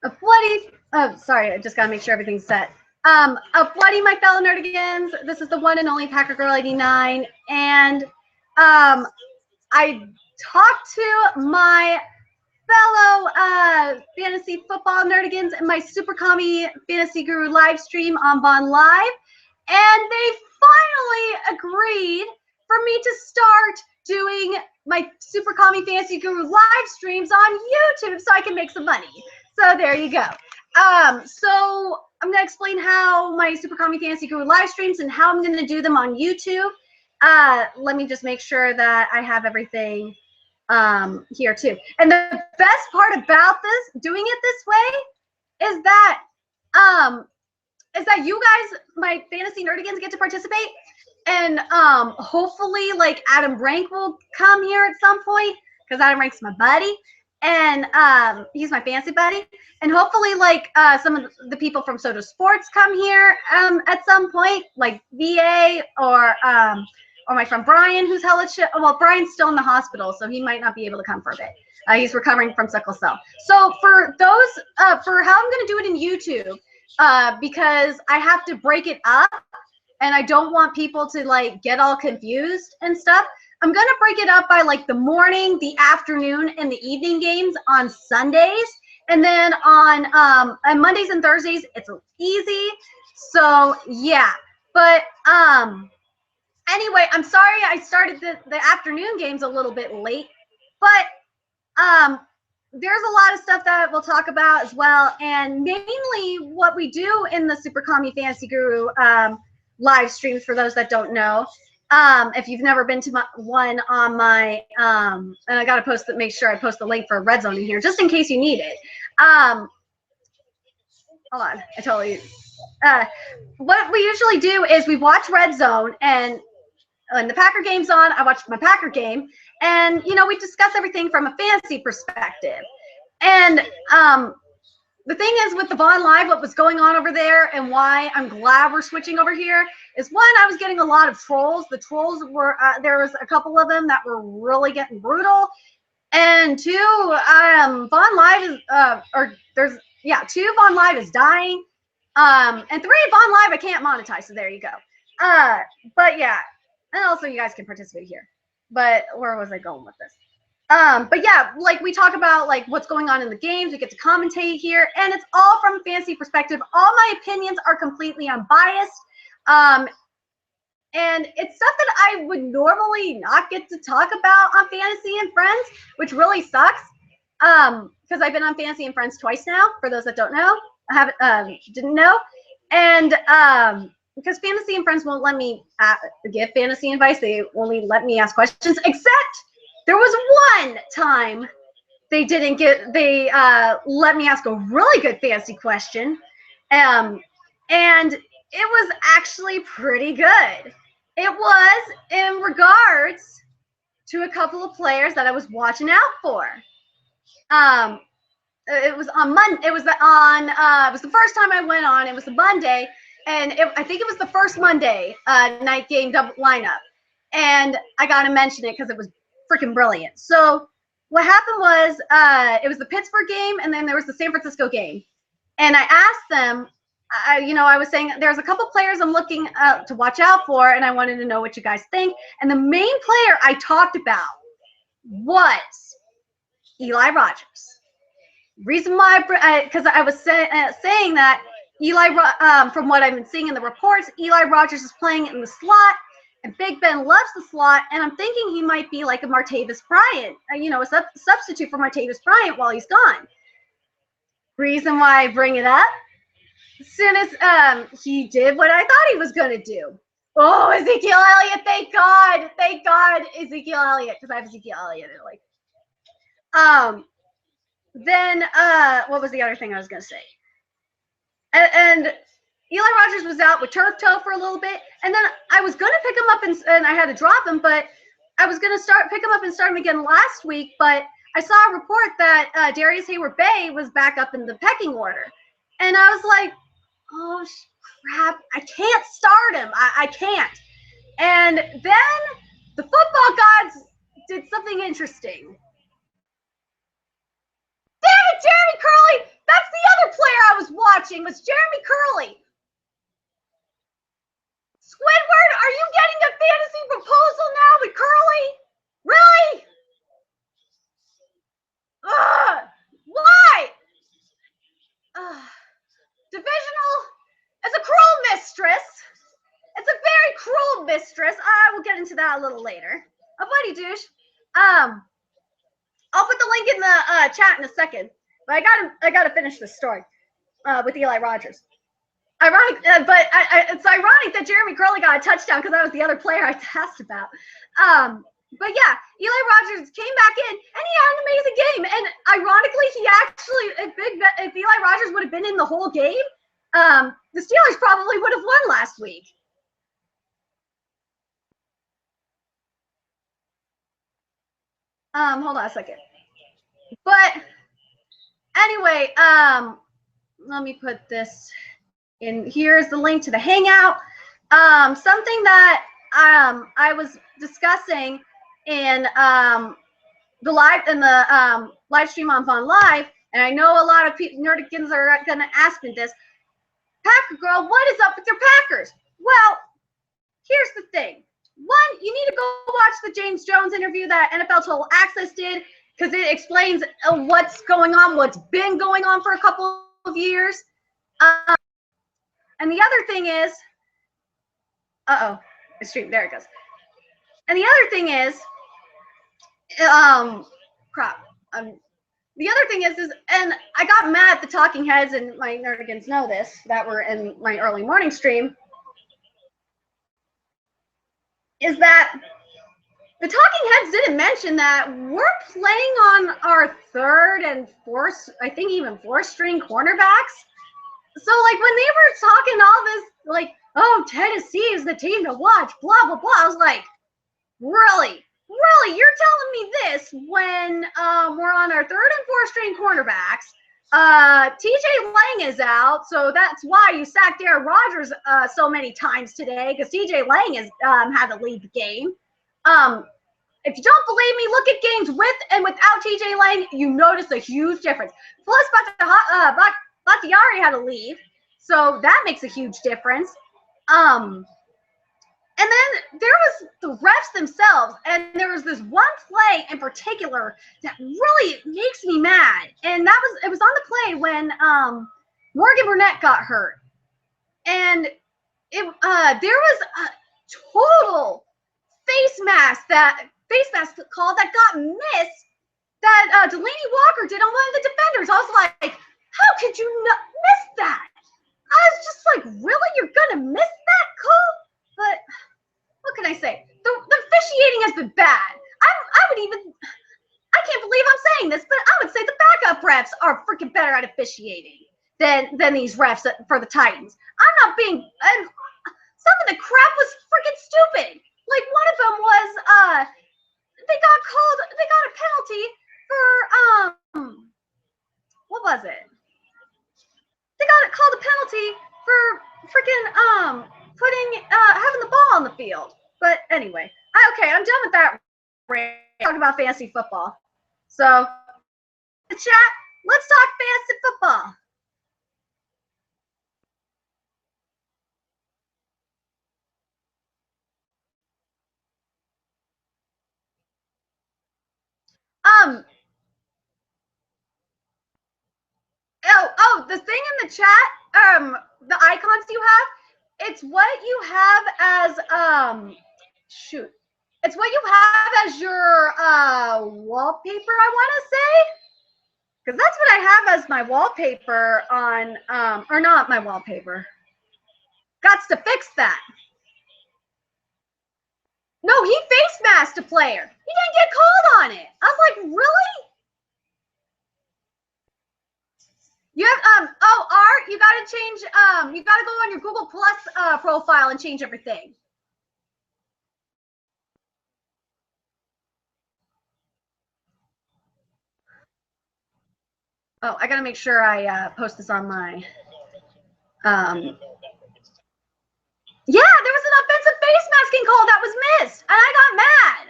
A bloody, oh, sorry, I just gotta make sure everything's set. A bloody, my fellow nerdigans. This is the one and only Packer Girl 89, and I talked to my fellow fantasy football nerdigans in my Super Commie Fantasy Guru live stream on Bon Live, and they finally agreed for me to start doing my Super Commie Fantasy Guru live streams on YouTube so I can make some money. So there you go. So I'm going to explain how my Super Commie Fantasy Guru live streams and how I'm going to do them on YouTube. Let me just make sure that I have everything here too. And the best part about this, doing it this way, is that you guys, my fantasy nerdigans, get to participate. And hopefully, like, Adam Rank will come here at some point, because Adam Rank's my buddy. And he's my fancy buddy. And hopefully, like, some of the people from Soto Sports come here at some point, like VA or my friend Brian, who's hella chill. Well, Brian's still in the hospital, so he might not be able to come for a bit. He's recovering from sickle cell. So for those, for how I'm going to do it in YouTube, because I have to break it up, and I don't want people to, like, get all confused and stuff, I'm going to break it up by, like, the morning, the afternoon, and the evening games on Sundays. And then on Mondays and Thursdays, it's easy. So, yeah. But anyway, I'm sorry I started the afternoon games a little bit late. But there's a lot of stuff that we'll talk about as well. And mainly what we do in the Super Commie Fantasy Guru live streams, for those that don't know, if you've never been to one on my and I gotta post it, make sure I post the link for Red Zone in here just in case you need it. Hold on, I totally what we usually do is we watch Red Zone, and when the Packer game's on, I watch my Packer game, and you know, we discuss everything from a fantasy perspective. And the thing is, with the Vaughn Live, what was going on over there and why I'm glad we're switching over here is, one, I was getting a lot of trolls. The trolls were, there was a couple of them that were really getting brutal. And two, Vaughn Live is, two, Vaughn Live is dying. And three, Vaughn Live I can't monetize, so there you go. But yeah, and also you guys can participate here. But where was I going with this? But yeah, like, we talk about, like, what's going on in the games. We get to commentate here, and it's all from a fantasy perspective. All my opinions are completely unbiased. And it's stuff that I would normally not get to talk about on Fantasy and Friends, which really sucks. Because I've been on Fantasy and Friends twice now, for those that don't know. I haven't didn't know. And because Fantasy and Friends won't let me give fantasy advice. They only let me ask questions, except there was one time they didn't get, they let me ask a really good fantasy question. And it was actually pretty good. It was in regards to a couple of players that I was watching out for. It was on Monday. It was the first time I went on. It was a Monday, and I think it was the first Monday night game double lineup. And I got to mention it because it was freaking brilliant. So what happened was, it was the Pittsburgh game, and then there was the San Francisco game. And I asked them, I was saying there's a couple players I'm looking to watch out for, and I wanted to know what you guys think. And the main player I talked about was Eli Rogers. Reason why, because I was saying that from what I've been seeing in the reports, Eli Rogers is playing in the slot, and Big Ben loves the slot, and I'm thinking he might be like a Martavis Bryant, a substitute for Martavis Bryant while he's gone. Reason why I bring it up, as soon as he did what I thought he was going to do. Oh, Ezekiel Elliott, thank God, Ezekiel Elliott, because I have Ezekiel Elliott. Then what was the other thing I was going to say? And Eli Rogers was out with turf toe for a little bit, and then I was going to pick him up and I had to drop him, but I was going to pick him up and start him again last week, but I saw a report that Darius Hayward-Bay was back up in the pecking order, and I was like, oh crap, I can't start him. I can't. And then the football gods did something interesting. Damn it, Jeremy Curley! That's the watching was Jeremy Curley. Squidward, are you getting a fantasy proposal now with Curly? Really? Why? Divisional is a cruel mistress. It's a very cruel mistress. I will get into that a little later. A buddy douche. I'll put the link in the chat in a second. But I gotta finish this story with Eli Rogers. Ironic, but it's ironic that Jeremy Curley got a touchdown because that was the other player I asked about. But yeah, Eli Rogers came back in and he had an amazing game. And ironically, he actually, if Eli Rogers would have been in the whole game, the Steelers probably would have won last week. Hold on a second. But anyway, let me put this in. Here's the link to the Hangout. Something that I was discussing in the live stream on Vaughn Live, and I know a lot of nerdigans are going to ask me this. Packer girl, what is up with your Packers? Well, here's the thing. One, you need to go watch the James Jones interview that NFL Total Access did, because it explains what's going on, what's been going on for a couple of years. And the other thing is, the stream, there it goes. And the other thing is, the other thing is, and I got mad at the talking heads, and my nerdigans know this, that were in my early morning stream, is that the talking heads didn't mention that we're playing on our third and fourth, I think even fourth string cornerbacks. So like when they were talking all this, like, oh, Tennessee is the team to watch, blah, blah, blah. I was like, really? Really? You're telling me this when we're on our third and fourth string cornerbacks. TJ Lang is out, so that's why you sacked Aaron Rodgers so many times today, because TJ Lang has had to leave the game. If you don't believe me, look at games with and without TJ Lang. You notice a huge difference. Plus, Bakhtiari had to leave, so that makes a huge difference. And then there was the refs themselves, and there was this one play in particular that really makes me mad. And it was on the play when Morgan Burnett got hurt, and there was a total face mask call that got missed that Delaney Walker did on one of the defenders. I was like, how could you not miss that? I was just like, really? You're gonna miss that call? But what can I say? The officiating has been bad. I can't believe I'm saying this, but I would say the backup refs are freaking better at officiating than these refs for the Titans. I'm not being, and some of the crap was freaking stupid. Like one of them was, they got a penalty for, what was it? They called a penalty for freaking, having the ball on the field. But anyway, okay, I'm done with that. Talking about fantasy football. So, the chat, let's talk fantasy football. The thing in the chat, the icons you have, it's what you have as it's what you have as your wallpaper, I want to say, because that's what I have as my wallpaper on or not my wallpaper. Gots to fix that. No, he face masked a player. He didn't get called on it. I was like, really? You have Art, you gotta change you gotta go on your Google Plus profile and change everything. Oh, I gotta make sure I post this on my yeah, there was an offensive face masking call that was missed, and I got mad.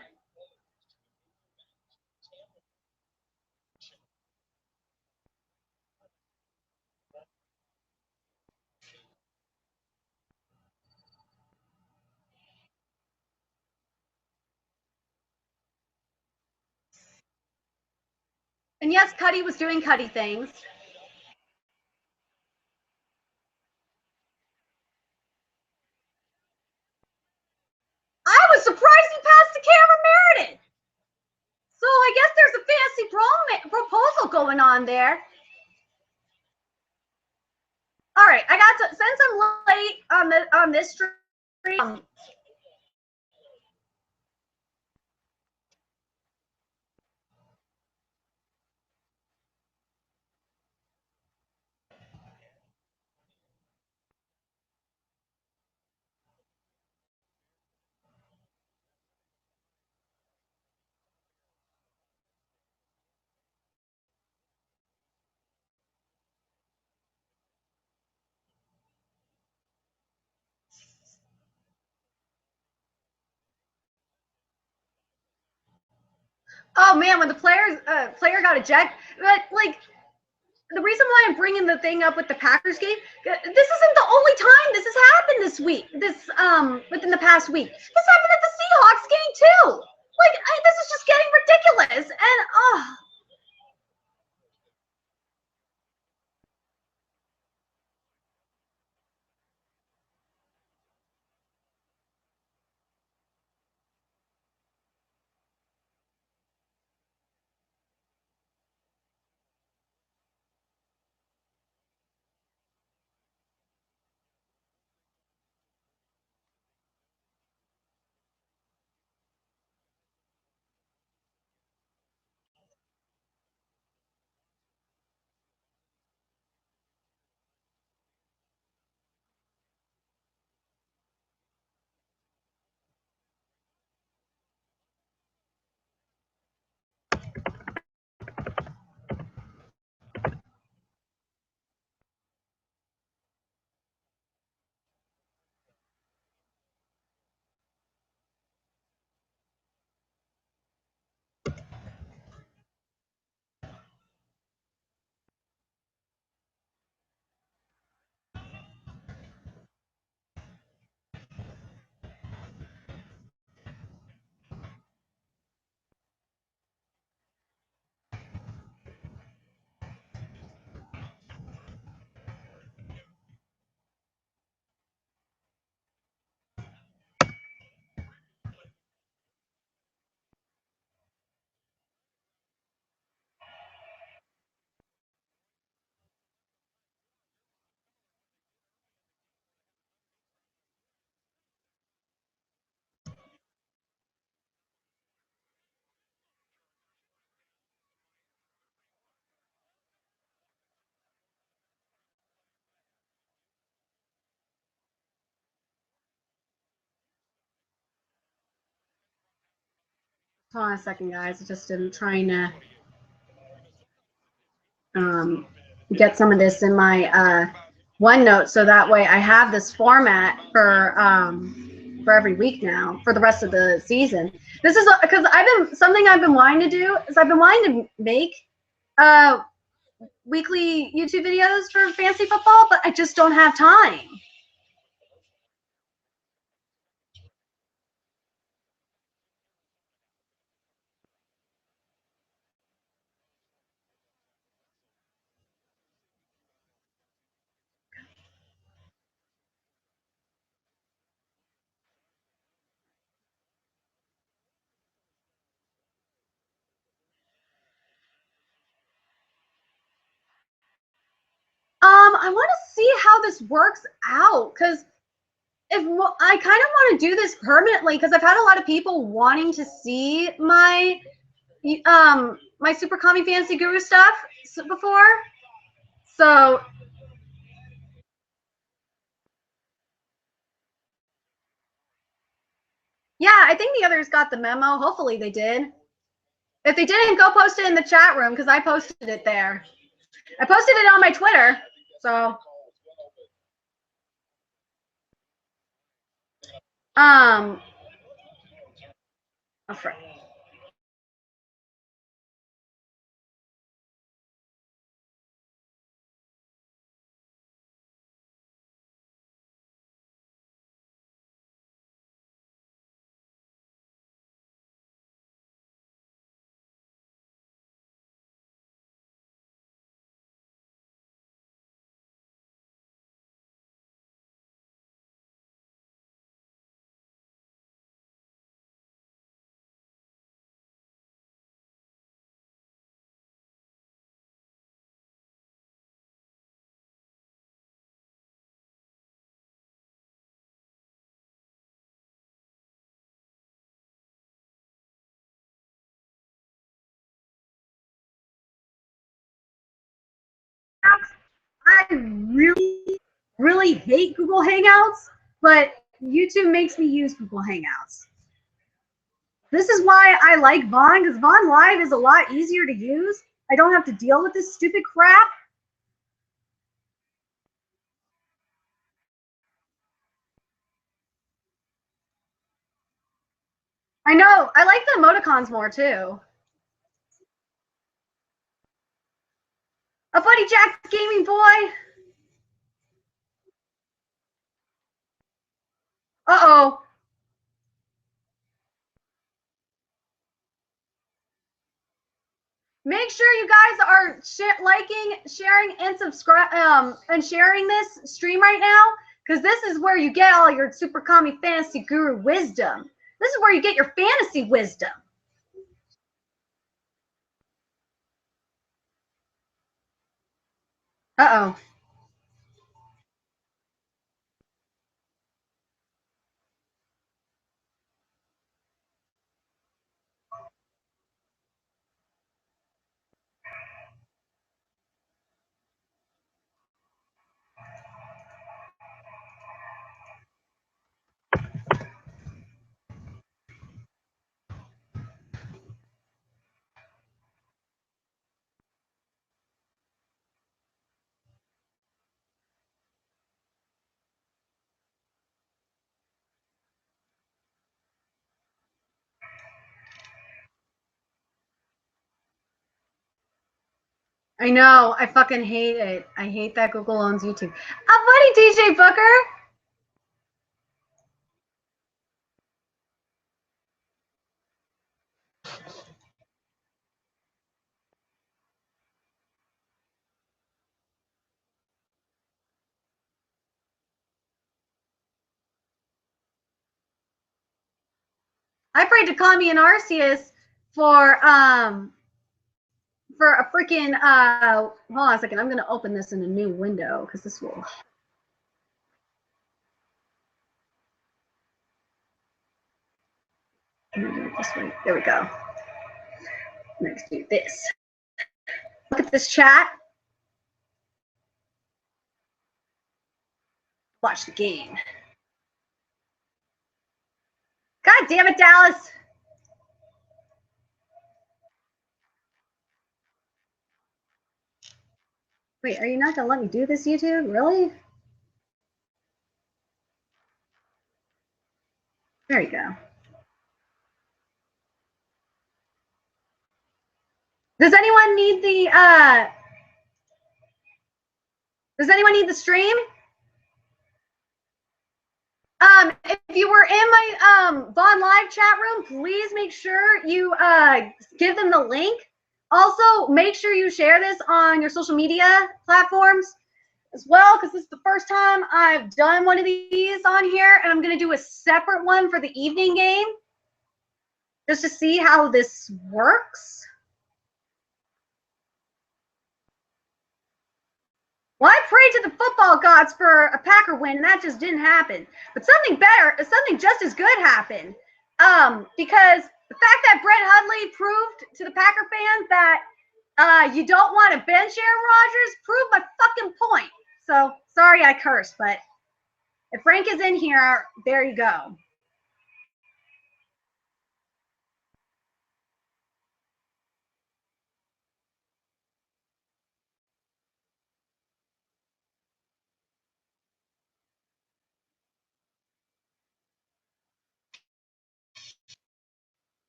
And yes, Cuddy was doing Cuddy things. I was surprised he passed to Cameron Meredith. So I guess there's a fancy proposal going on there. All right, I got to, since I'm late on this stream. Oh man, when the player got ejected, but like the reason why I'm bringing the thing up with the Packers game, this isn't the only time this has happened this week. This within the past week, this happened at the Seahawks game too. Like this is just getting ridiculous, and hold on a second, guys. I just am trying to get some of this in my OneNote so that way I have this format for every week now for the rest of the season. This is because I've been wanting to do is I've been wanting to make weekly YouTube videos for fantasy football, but I just don't have time. I want to see how this works out because if I kind of want to do this permanently because I've had a lot of people wanting to see my my Super Kami Fantasy Guru stuff before. So yeah, I think the others got the memo. Hopefully they did. If they didn't, go post it in the chat room because I posted it there. I posted it on my Twitter. So oh, frick. really, really hate Google Hangouts, but YouTube makes me use Google Hangouts. This is why I like Vaughn, because Vaughn Live is a lot easier to use. I don't have to deal with this stupid crap. I know. I like the emoticons more, too. A Buddy Jack Gaming Boy. Uh-oh. Make sure you guys are liking, sharing, and subscribe and sharing this stream right now, because this is where you get all your Super Kami Fantasy Guru wisdom. This is where you get your fantasy wisdom. Uh-oh. I know. I fucking hate it. I hate that Google owns YouTube. Buddy DJ Booker. I prayed to Kami and Arceus for a freaking hold on a second. I'm gonna open this in a new window because this will. I'm gonna do it this way. There we go. Let's do this. Look at this chat. Watch the game. God damn it, Dallas. Wait, are you not gonna let me do this, YouTube? Really? There you go. Does anyone need the does anyone need the stream? If you were in my Vaughn Live chat room, please make sure you give them the link. Also, make sure you share this on your social media platforms as well, because this is the first time I've done one of these on here, and I'm going to do a separate one for the evening game just to see how this works. Well, I prayed to the football gods for a Packer win, and that just didn't happen. But something better, something just as good happened. Because the fact that Brett Hundley proved to the Packer fans that you don't want to bench Aaron Rodgers proved my fucking point. So, sorry I cursed, but if Frank is in here, there you go.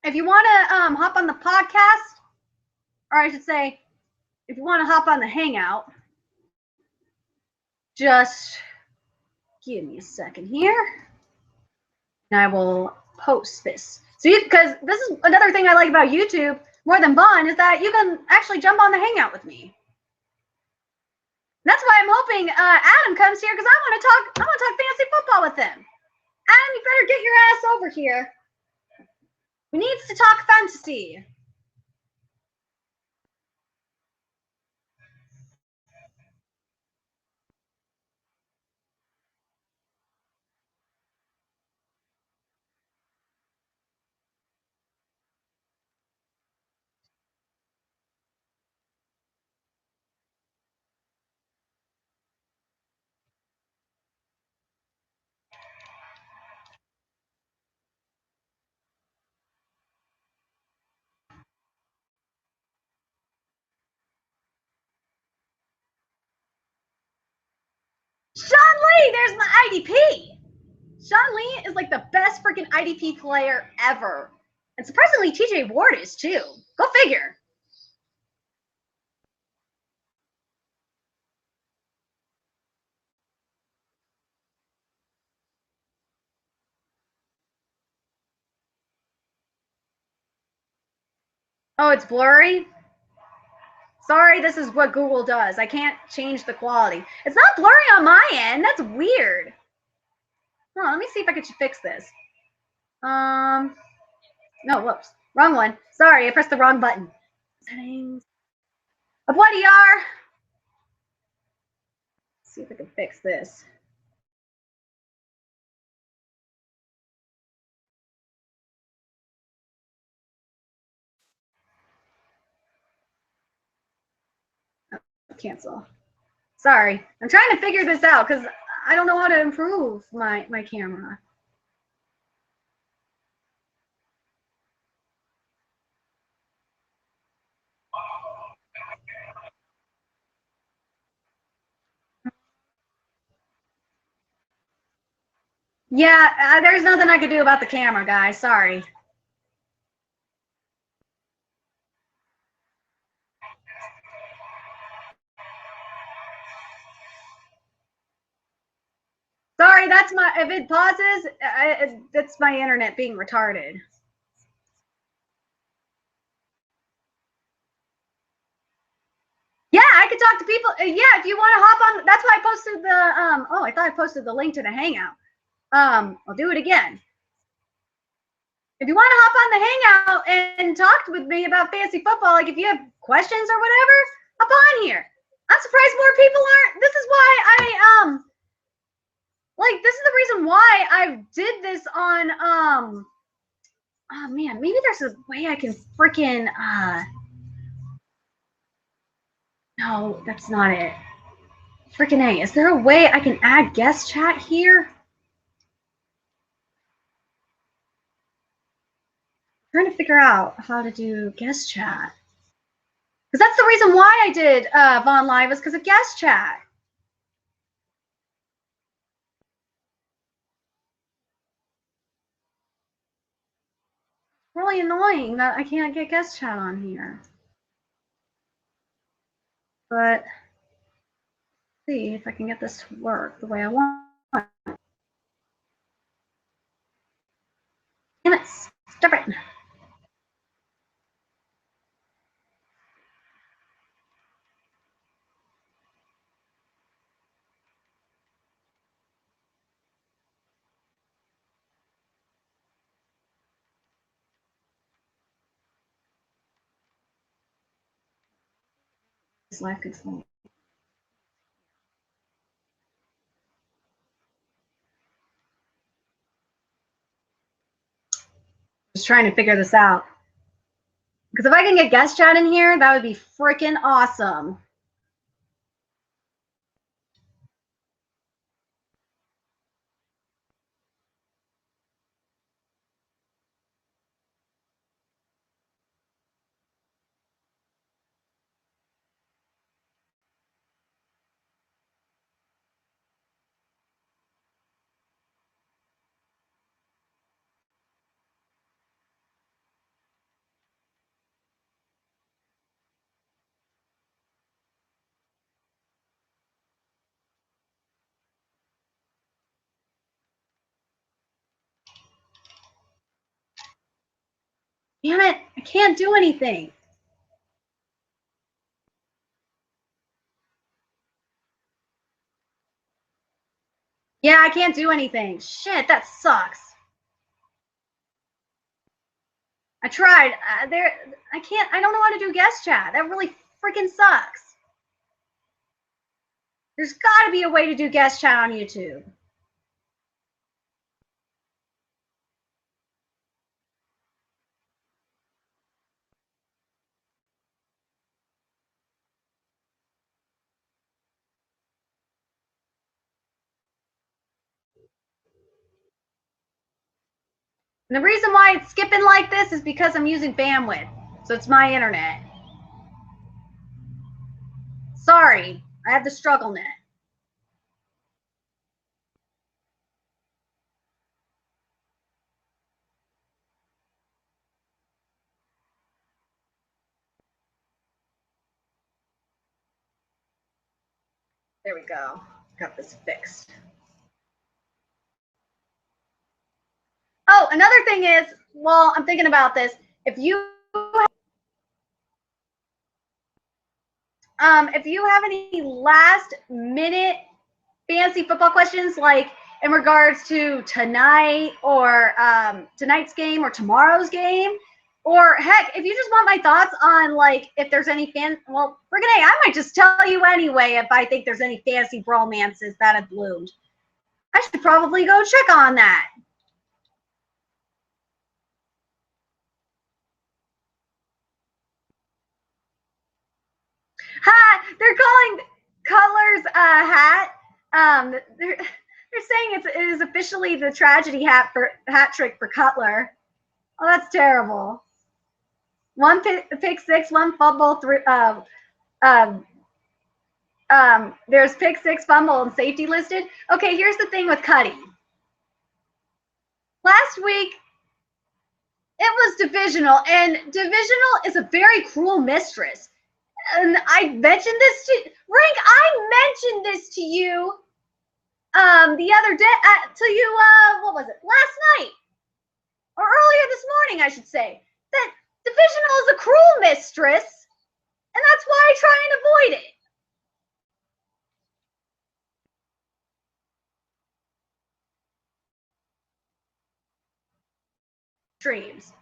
If you want to hop on the podcast, or I should say, if you want to hop on the Hangout, just give me a second here, and I will post this. So, because this is another thing I like about YouTube more than Vaughn, is that you can actually jump on the Hangout with me. That's why I'm hoping Adam comes here, because I want to talk fantasy football with him. Adam, you better get your ass over here. We need to talk fantasy. Hey, there's my IDP. Sean Lee is like the best freaking IDP player ever. And surprisingly, TJ Ward is too. Go figure. Oh, it's blurry? Sorry, this is what Google does. I can't change the quality. It's not blurry on my end. That's weird. Hold on, let me see if I can fix this. No, whoops. Wrong one. Sorry, I pressed the wrong button. Settings. A bloody R. Let's see if I can fix this. Cancel. Sorry, I'm trying to figure this out because I don't know how to improve my camera. Yeah, there's nothing I could do about the camera, guys. Sorry. Sorry, that's my, if it pauses, that's my internet being retarded. Yeah, I could talk to people. Yeah, if you want to hop on, that's why I posted the, oh, I thought I posted the link to the Hangout. I'll do it again. If you want to hop on the Hangout and talk with me about fantasy football, like if you have questions or whatever, hop on here. I'm surprised more people aren't. This is why I, like, this is the reason why I did this on, oh man, maybe there's a way I can freaking, no, that's not it. Freaking A, is there a way I can add guest chat here? I'm trying to figure out how to do guest chat. Because that's the reason why I did Vaughn Live, is because of guest chat. Really annoying that I can't get guest chat on here. But see if I can get this to work the way I want. Damn it, stop it. This live control. Just trying to figure this out. Because if I can get guest chat in here, that would be freaking awesome. Damn it, I can't do anything. Yeah, I can't do anything. Shit, that sucks. I tried. I can't. I don't know how to do guest chat. That really freaking sucks. There's got to be a way to do guest chat on YouTube. And the reason why it's skipping like this is because I'm using bandwidth. So it's my internet. Sorry, I have the struggle net. There we go. Got this fixed. Oh, another thing is, well, I'm thinking about this. If you have any last minute fancy football questions, like in regards to tonight or tonight's game or tomorrow's game, or heck, if you just want my thoughts on like if there's any well, Renee, I might just tell you anyway if I think there's any fancy bromances that have bloomed. I should probably go check on that. Hi, they're calling Cutler's hat. They're saying it is officially the tragedy hat trick for Cutler. Oh, that's terrible. One pick six, one fumble, there's pick six, fumble, and safety listed. Okay, here's the thing with Cuddy. Last week, it was divisional, and divisional is a very cruel mistress. And I mentioned this to Rank. I mentioned this to you the other day. What was it? Last night or earlier this morning, I should say. That divisional is a cruel mistress, and that's why I try and avoid it. Streams.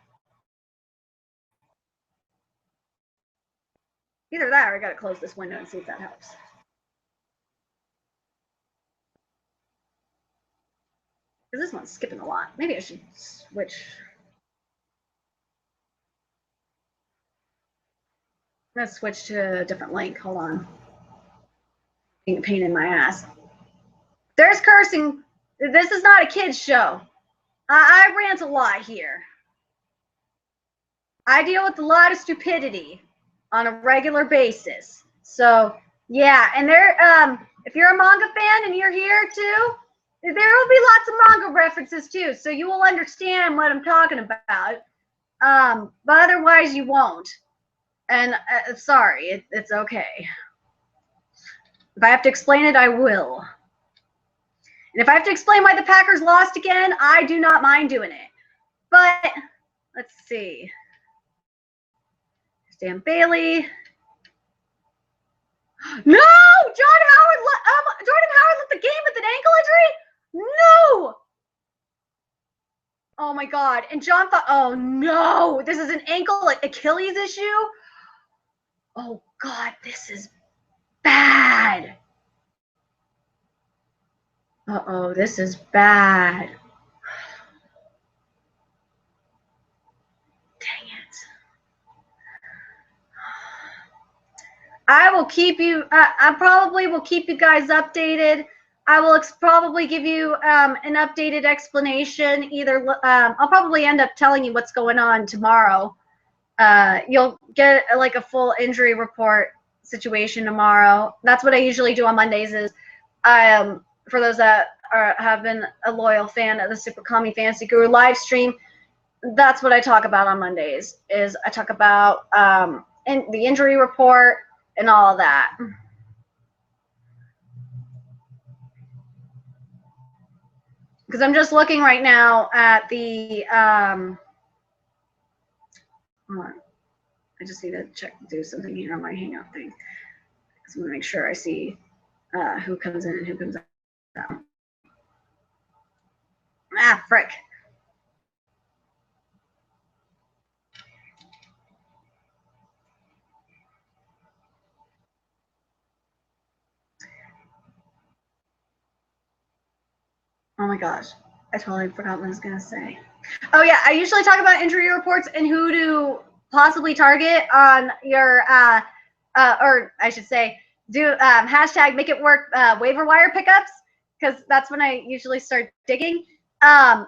Either that or I gotta close this window and see if that helps. Because this one's skipping a lot. Maybe I should switch. I'm gonna switch to a different link. Hold on. Being a pain in my ass. There's cursing. This is not a kid's show. I rant a lot here. I deal with a lot of stupidity on a regular basis. So yeah, and if you're a manga fan and you're here too, there will be lots of manga references too, so you will understand what I'm talking about. But otherwise you won't. And sorry, it's okay. If I have to explain it, I will. And if I have to explain why the Packers lost again, I do not mind doing it. But let's see. Stan Bailey. No! Jordan Howard left the game with an ankle injury? No! Oh my God. And John thought, oh no, this is an ankle, like Achilles issue? Oh God, this is bad. Uh-oh, this is bad. Dang it. I will keep you, I probably will keep you guys updated. I will probably give you an updated explanation. Either I'll probably end up telling you what's going on tomorrow. You'll get like a full injury report situation tomorrow. That's what I usually do on Mondays. Is for those that have been a loyal fan of the Super Kami Fantasy Guru live stream, that's what I talk about on Mondays. Is I talk about the injury report and all of that. Because I'm just looking right now at the hold on. I just need to do something here on my Hangout thing. I want to make sure I see who comes in and who comes out. Ah, frick. Oh my gosh. I totally forgot what I was going to say. Oh yeah, I usually talk about injury reports and who to possibly target on your, or I should say, do hashtag make it work waiver wire pickups, because that's when I usually start digging. I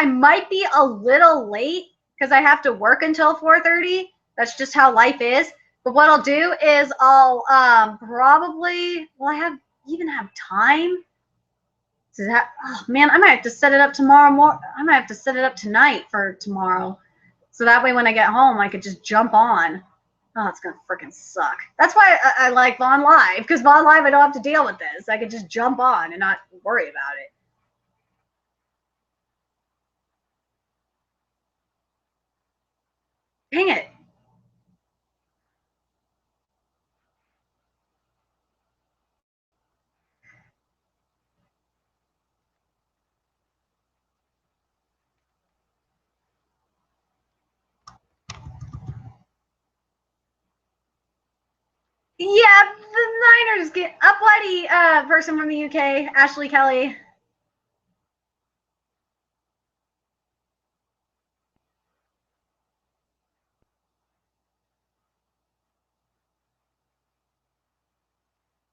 might be a little late because I have to work until 4:30. That's just how life is. But what I'll do is I'll probably, will I even have time? Oh man, I might have to set it up tomorrow. I might have to set it up tonight for tomorrow, so that way when I get home I could just jump on. Oh, it's gonna freaking suck. That's why I like Vaughn Live, because Vaughn Live I don't have to deal with this. I could just jump on and not worry about it. Dang it. Yeah, the Niners get a bloody person from the UK, Ashley Kelly.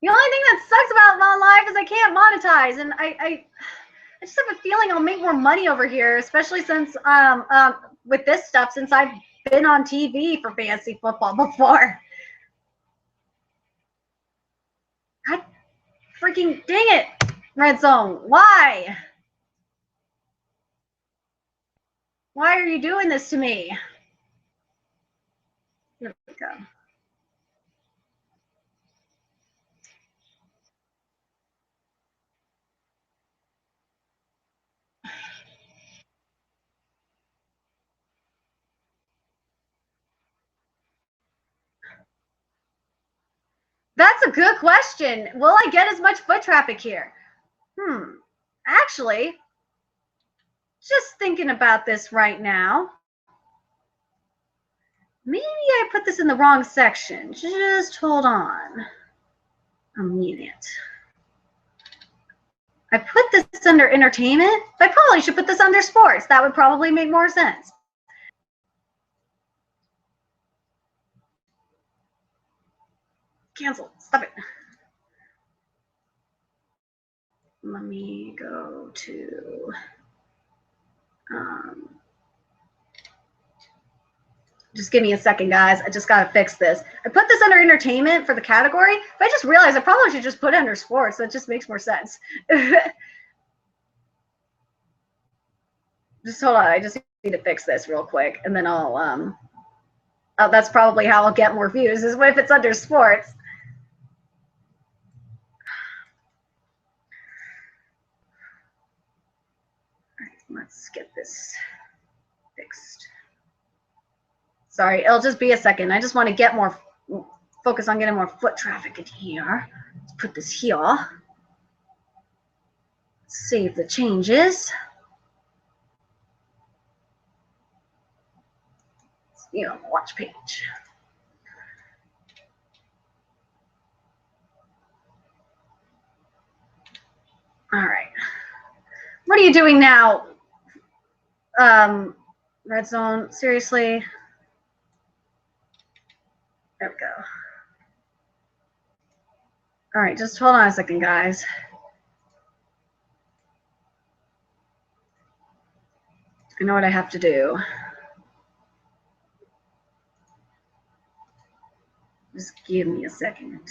The only thing that sucks about Vaughn Live is I can't monetize, and I just have a feeling I'll make more money over here, especially since with this stuff, since I've been on TV for fantasy football before. God freaking dang it, Red Zone. Why? Why are you doing this to me? Here we go. That's a good question. Will I get as much foot traffic here? Actually, just thinking about this right now. Maybe I put this in the wrong section. Just hold on a minute. I put this under entertainment. I probably should put this under sports. That would probably make more sense. Cancel. Stop it. Let me go to just give me a second, guys. I just gotta fix this. I put this under entertainment for the category, but I just realized I probably should just put it under sports. That just makes more sense. Just hold on. I just need to fix this real quick, and then I'll oh, that's probably how I'll get more views, is if it's under sports. All right, let's get this fixed. Sorry, it'll just be a second. I just want to get more focus on getting more foot traffic in here. Let's put this here. Save the changes. You know, watch page. All right. What are you doing now? Red Zone, seriously? There we go. All right, just hold on a second, guys. I know what I have to do. Just give me a second.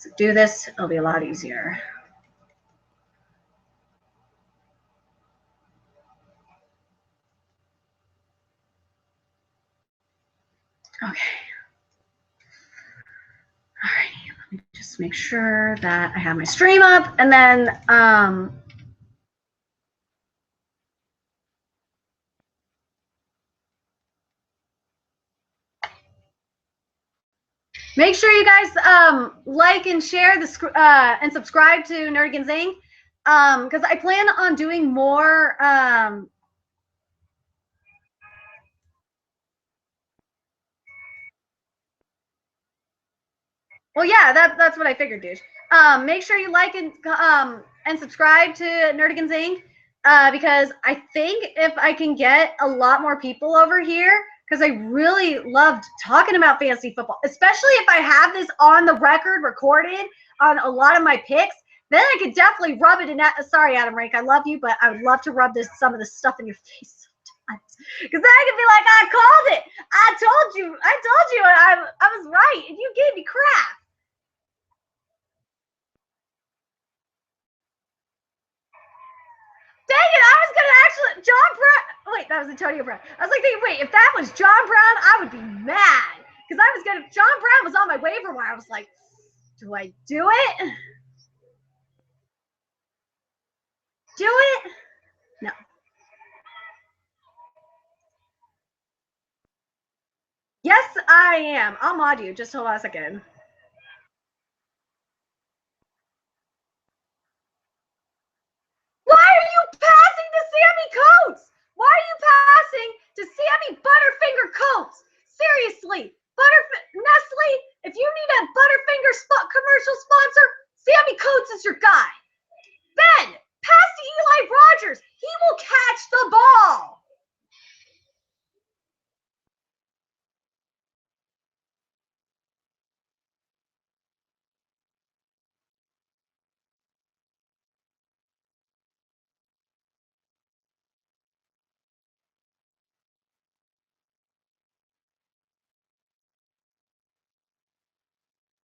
To do this, it'll be a lot easier. Okay. All right, let me just make sure that I have my stream up, and then make sure you guys like and share this and subscribe to Nerdigans Inc. Because I plan on doing more. Well, yeah, that's what I figured, dude. Make sure you like and subscribe to Nerdigans Inc. Because I think if I can get a lot more people over here, because I really loved talking about fantasy football, especially if I have this on the record recorded on a lot of my picks, then I could definitely rub it in that. Sorry, Adam Rank, I love you, but I would love to rub some of this stuff in your face sometimes. Because then I could be like, I called it. I told you, I was right, and you gave me crap. Dang it, I was going to actually, John Brown. Wait, that was Antonio Brown. I was like, wait, if that was John Brown, I would be mad. because I was gonna. John Brown was on my waiver wire. I was like, do I do it? Do it? No. Yes, I am. I'll mod you. Just hold on a second. Why are you passing to Sammy Coates? Why are you passing to Sammy Butterfinger Coates? Seriously, Nestle, if you need a Butterfinger commercial sponsor, Sammy Coates is your guy. Ben, pass to Eli Rogers. He will catch the ball.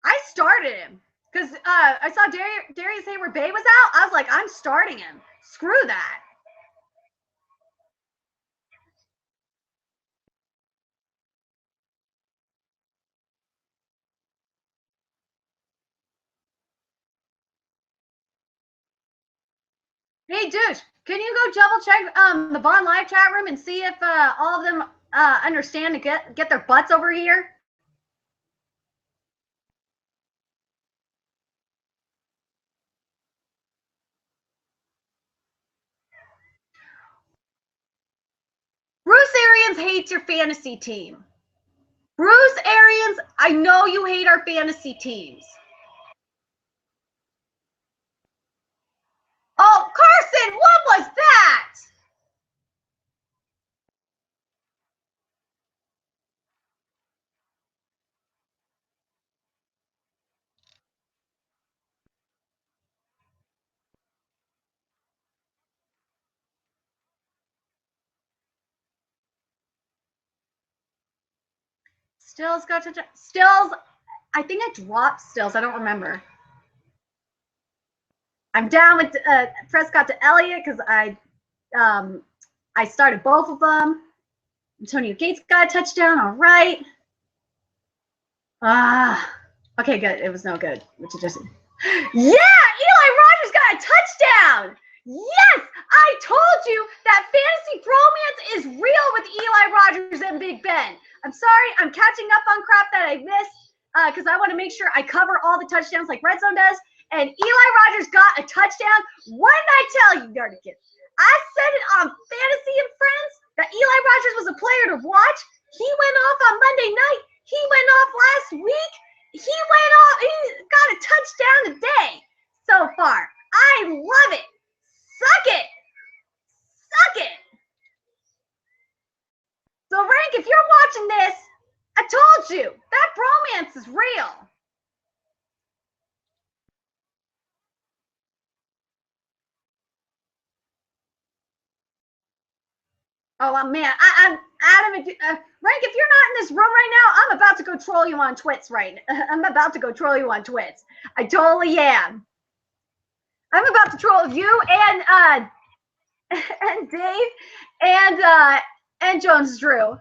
I started him because I saw Darius Hayward Bay was out. I was like, I'm starting him. Screw that. Hey, douche, can you go double check the Vaughn live chat room and see if all of them understand to get their butts over here? Bruce Arians hates your fantasy team. Bruce Arians, I know you hate our fantasy teams. Oh, Carson, what was that? Stills got to Stills. I think I dropped Stills. I don't remember. I'm down with Prescott to Elliott because I started both of them. Antonio Gates got a touchdown. All right. Okay, good. It was no good. Which is just yeah. Eli Rogers got a touchdown. Yes, I told you that fantasy bromance is real with Eli Rogers and Big Ben. I'm sorry, I'm catching up on crap that I missed because I want to make sure I cover all the touchdowns like Red Zone does. And Eli Rogers got a touchdown. What did I tell you, Nerdikins? I said it on Fantasy and Friends that Eli Rogers was a player to watch. He went off on Monday night. He went off last week. He went off. He got a touchdown today so far. I love it. Suck it. Suck it. So, Rank, if you're watching this, I told you that bromance is real. Oh man, I'm Adam. Rank, if you're not in this room right now, I'm about to go troll you on Twits. Right, I'm about to go troll you on Twits. I totally am. I'm about to troll you and Dave and Jones Drew.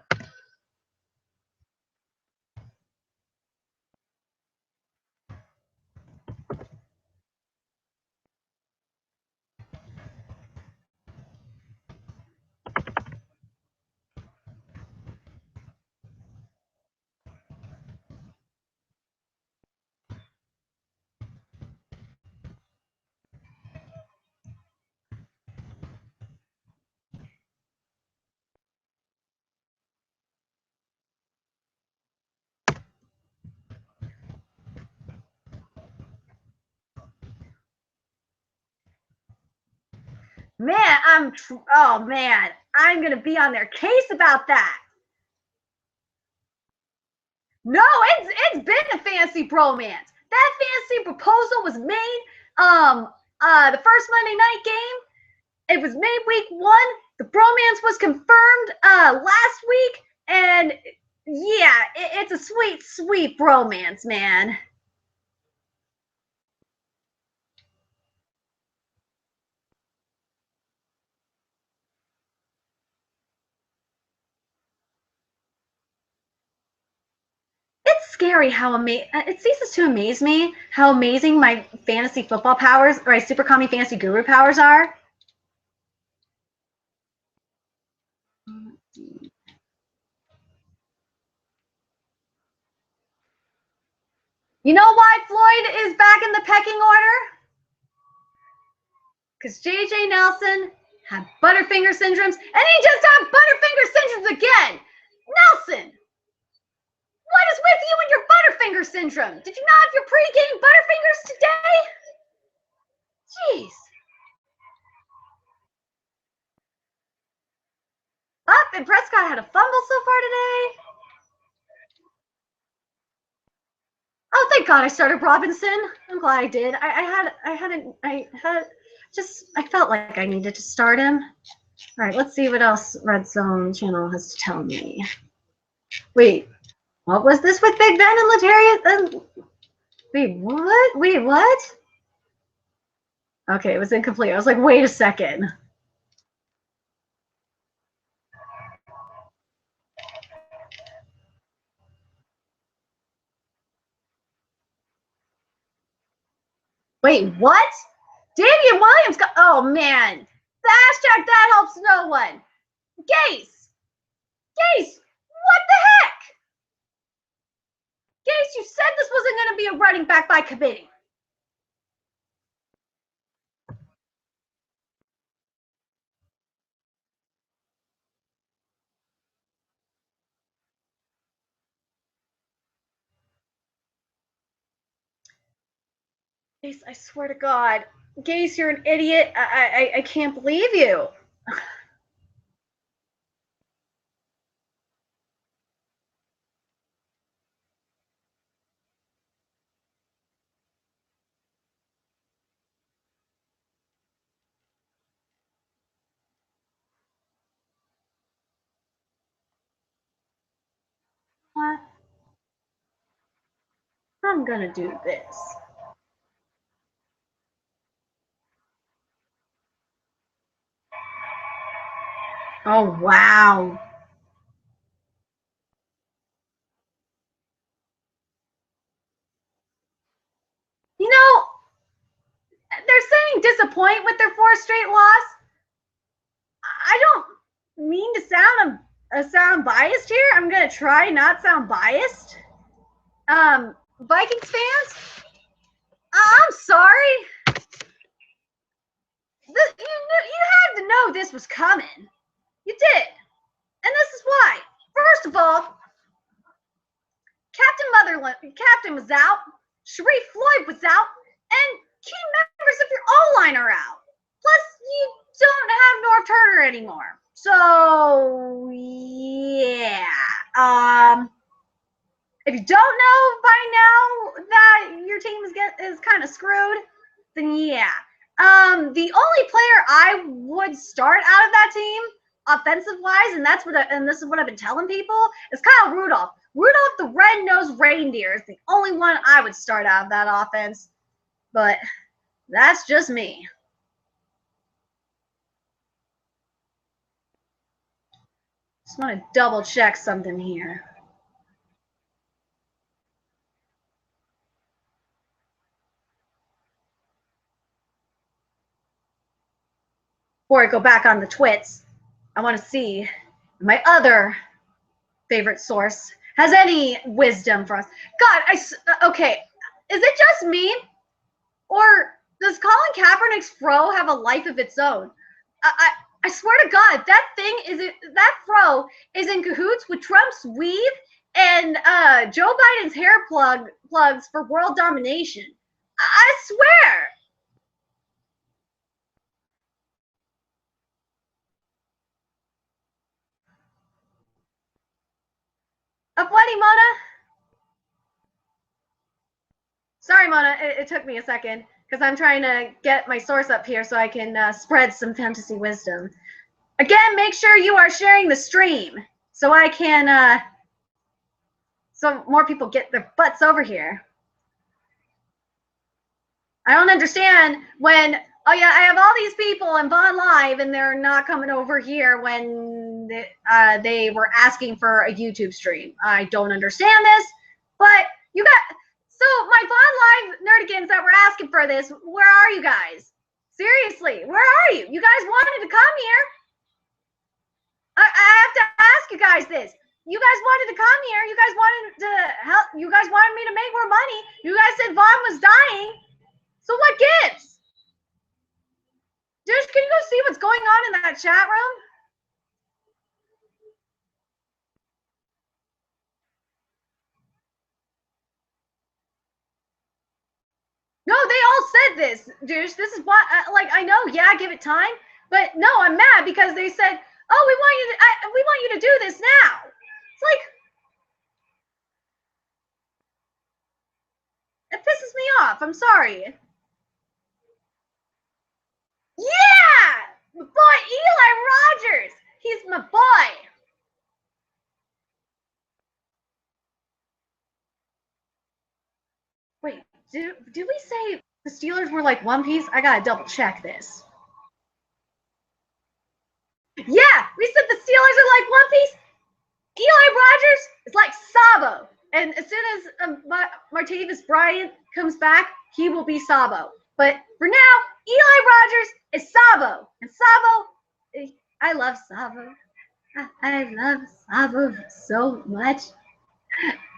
Man, oh man, I'm gonna be on their case about that. No, it's been a fantasy bromance. That fantasy proposal was made the first Monday night game. It was made week 1. The bromance was confirmed last week, and yeah, it's a sweet, sweet bromance, man. scary how it ceases to amaze me how amazing my fantasy football powers or my super commie fantasy guru powers are. You know why Floyd is back in the pecking order? Because JJ Nelson had Butterfinger syndromes, and he just had Butterfinger syndromes again. Nelson, what is with you and your Butterfinger syndrome? Did you not have your pre-game Butterfingers today? Jeez. Up, and Prescott had a fumble so far today. Oh, thank God I started Robinson. I'm glad I did. I felt like I needed to start him. All right, let's see what else Red Zone Channel has to tell me. Wait, what was this with Big Ben and Latarius? Wait, what? Wait, what? Okay, it was incomplete. I was like, wait a second. Wait, what? Damian Williams got, oh man. The hashtag that helps no one. Gase, what the heck? Gase, you said this wasn't going to be a running back by committee. Gase, I swear to God. Gase, you're an idiot. I can't believe you. What? I'm going to do this. Oh, wow. You know, they're saying disappoint with their 4th straight loss. I don't mean to sound biased here. I'm going to try not sound biased. Vikings fans, I'm sorry. You had to know this was coming. You did. And this is why. First of all, Captain was out, Sharif Floyd was out, and key members of your O-line are out. Plus, you don't have Norv Turner anymore. So, yeah. If you don't know by now that your team is kind of screwed, then yeah. The only player I would start out of that team, offensive-wise, and this is what I've been telling people, is Kyle Rudolph. Rudolph the red-nosed reindeer is the only one I would start out of that offense. But that's just me. Just want to double-check something here. Before I go back on the twits, I want to see my other favorite source has any wisdom for us. God, okay, is it just me, or does Colin Kaepernick's fro have a life of its own? I swear to God, that fro is in cahoots with Trump's weave and Joe Biden's hair plugs for world domination. I swear. Upwetty, Mona? Sorry, Mona, it took me a second because I'm trying to get my source up here so I can spread some fantasy wisdom. Again, make sure you are sharing the stream so I can, so more people get their butts over here. I don't understand when, oh yeah, I have all these people in Vaughn Live and they're not coming over here when they were asking for a YouTube stream. I don't understand this, But you got, so my Vaughn Live nerdigans that were asking for this, where are you guys? Seriously, where are you? You guys wanted to come here. I have to ask you guys this. You guys wanted to come here. You guys wanted to help. You guys wanted me to make more money. You guys said Vaughn was dying. So what gives? Dude, can you go see what's going on in that chat room? No, they all said this, douche. This is what, like, I know, yeah, give it time, but no, I'm mad because they said, oh, we want you to do this now. It's like, it pisses me off. I'm sorry. Yeah, my boy Eli Rogers. He's my boy. Wait, did we say the Steelers were like One Piece? I gotta double check this. Yeah, we said the Steelers are like One Piece. Eli Rogers is like Sabo. And as soon as Martavis Bryant comes back, he will be Sabo. But for now, Eli Rogers is Sabo. And Sabo, I love Sabo. I love Sabo so much.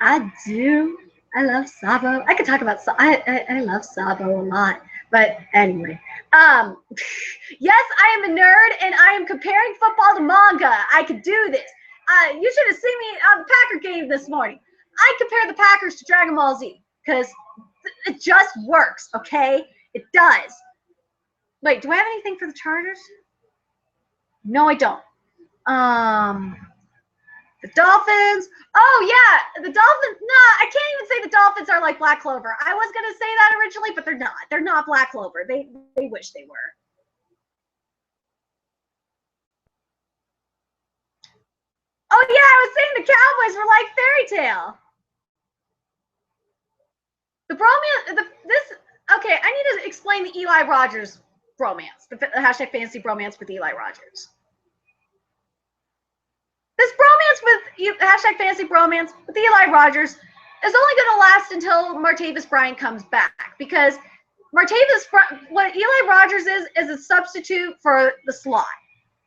I do. I love Sabo. I could talk about I love Sabo a lot. But anyway, yes, I am a nerd and I am comparing football to manga. I could do this. You should have seen me on the Packer game this morning. I compare the Packers to Dragon Ball Z because it just works, okay? It does. Wait, do I have anything for the Chargers? No, I don't. The Dolphins. Oh, yeah, the Dolphins. Nah, I can't even say the Dolphins are like Black Clover. I was going to say that originally, but they're not. They're not Black Clover. They wish they were. Oh, yeah, I was saying the Cowboys were like Fairy Tale. The bromance, okay, I need to explain the Eli Rogers bromance, the hashtag fantasy bromance with Eli Rogers. This bromance with hashtag fantasy bromance with Eli Rogers is only going to last until Martavis Bryant comes back because what Eli Rogers is a substitute for the slot.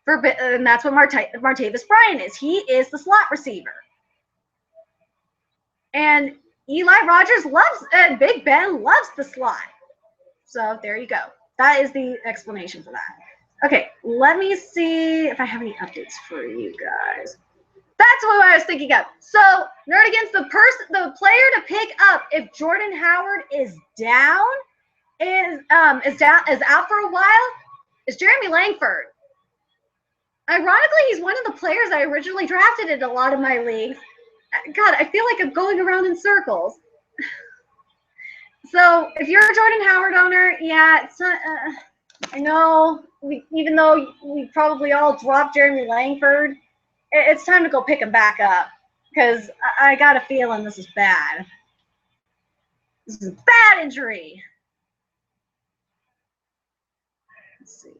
And that's what Martavis Bryant is. He is the slot receiver. And Eli Rogers and Big Ben loves the slot. So there you go. That is the explanation for that. Okay, let me see if I have any updates for you guys. That's what I was thinking of. So, Nerdigans, the player to pick up if Jordan Howard is down, is out for a while, is Jeremy Langford. Ironically, he's one of the players I originally drafted in a lot of my leagues. God, I feel like I'm going around in circles. So if you're a Jordan Howard owner, yeah, it's not. I know, even though we probably all dropped Jeremy Langford, it's time to go pick him back up because I got a feeling this is bad. This is a bad injury. Let's see.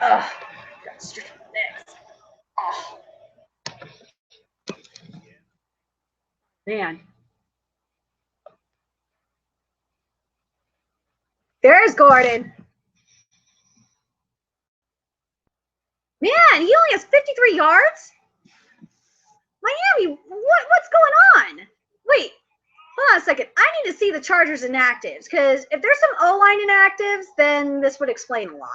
Ugh, got strict next. Oh, man. There's Gordon. Man, he only has 53 yards. Miami, what's going on? Wait, hold on a second. I need to see the Chargers inactives because if there's some O-line inactives, then this would explain a lot.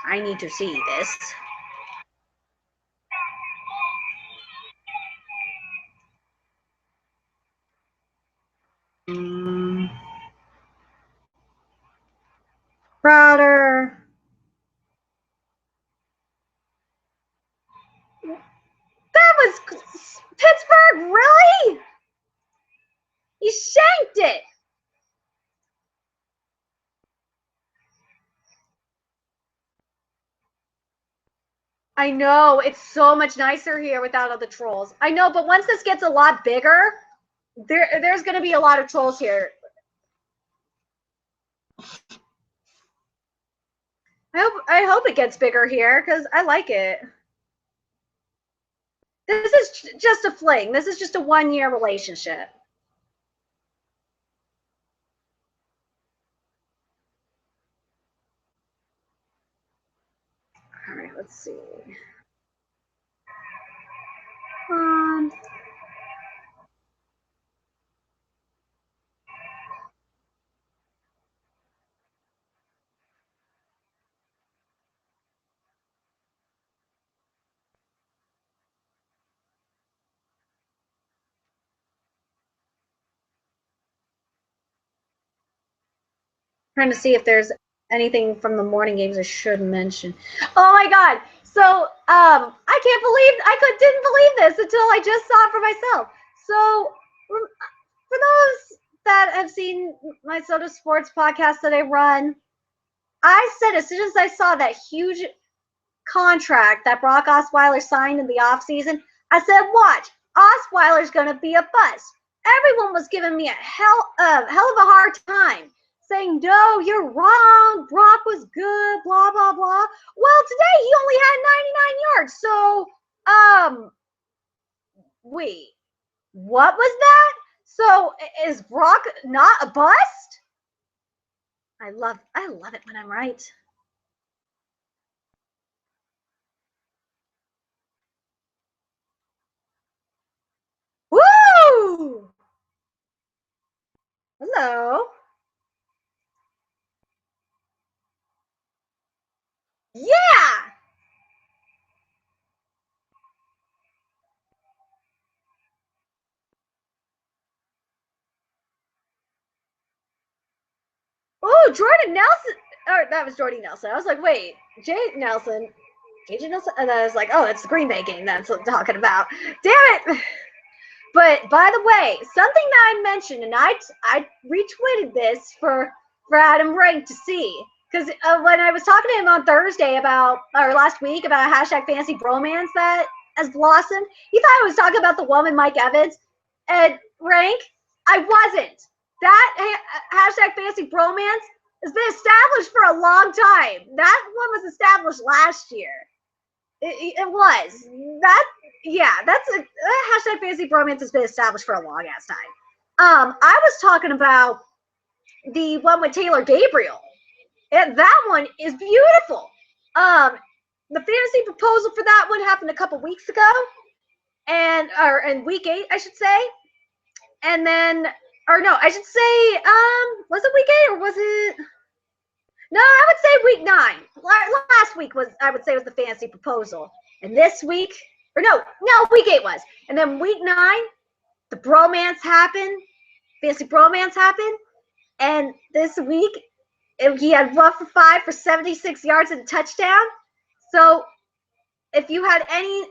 I need to see this. Crowder. That was Pittsburgh, really? You shanked it. I know, it's so much nicer here without all the trolls. I know, but once this gets a lot bigger, there's going to be a lot of trolls here. I hope it gets bigger here because I like it. This is just a fling. This is just a 1-year relationship. All right, let's see. Um, trying to see if there's anything from the morning games I should mention. Oh my god! So I can't believe didn't believe this until I just saw it for myself. So for those that have seen my Soda Sports podcast that I run, I said as soon as I saw that huge contract that Brock Osweiler signed in the offseason, I said, watch, Osweiler's going to be a bust. Everyone was giving me a hell of a hard time, saying, no, you're wrong. Brock was good, blah, blah, blah. Well, today he only had 99 yards. So, wait, what was that? So is Brock not a bust? I love it when I'm right. Woo! Hello. Yeah. Oh, Jordan Nelson. Or that was Jordy Nelson. I was like, wait, Jay Nelson, JJ Nelson, and then I was like, oh, it's the Green Bay game that's what I'm talking about. Damn it! But by the way, something that I mentioned, and I retweeted this for Adam Rank to see, because when I was talking to him on Thursday about or last week about a hashtag fantasy bromance that has blossomed, he thought I was talking about the woman Mike Evans, and Rank, I wasn't. That hashtag fantasy bromance has been established for a long time. That one was established last year. It was that. Yeah, that's a hashtag fantasy bromance has been established for a long ass time. I was talking about the one with Taylor Gabriel, and that one is beautiful. The fantasy proposal for that one happened a couple weeks ago, and or in week 8, I should say, and then or no, I should say, was it week 8 or was it? No, I would say week 9. Last week was, I would say, was the fantasy proposal, and this week, or no, week 8 was, and then week 9, the bromance happened, fantasy bromance happened, and this week he had 1 for 5 for 76 yards and a touchdown. So if you had any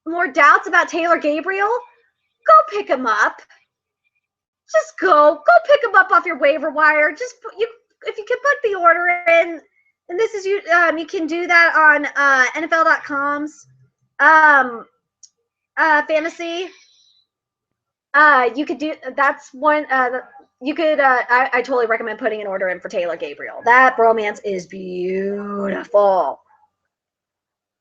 more doubts about Taylor Gabriel, go pick him up. Just go pick him up off your waiver wire. Just put, you if you can put the order in, and this is you can do that on NFL.com's fantasy. You could do that's one. You could. I totally recommend putting an order in for Taylor Gabriel. That bromance is beautiful.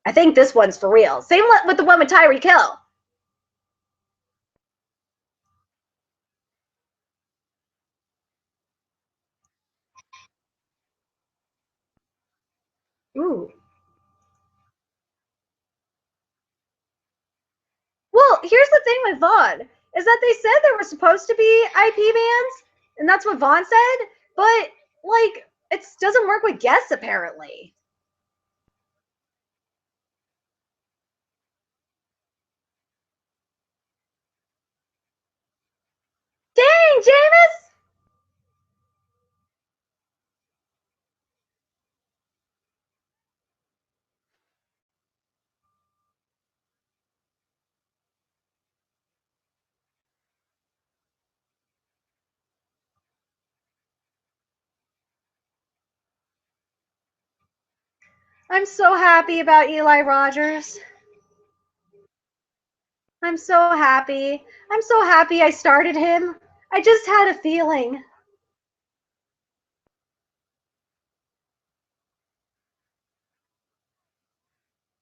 I think this one's for real. Same with the one with Tyreek Hill. Ooh. Well, here's the thing with Vaughn is that they said there were supposed to be IP bans, and that's what Vaughn said. But like, it doesn't work with guests apparently. Dang, Jameis! I'm so happy about Eli Rogers. I'm so happy. I'm so happy I started him. I just had a feeling.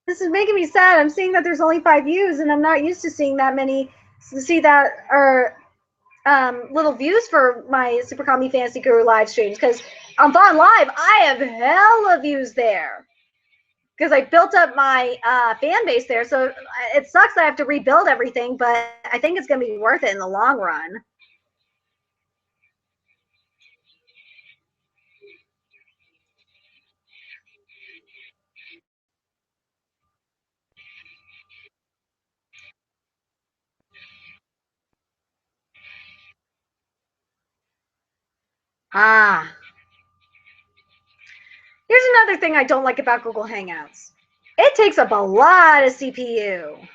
This is making me sad. I'm seeing that there's only 5 views, and I'm not used to seeing that many. See that or little views for my Super Comedy Fantasy Guru live streams, because on Vaughn Live I have hella views there because I built up my fan base there. So it sucks that I have to rebuild everything, but I think it's gonna be worth it in the long run. Ah, here's another thing I don't like about Google Hangouts. It takes up a lot of CPU.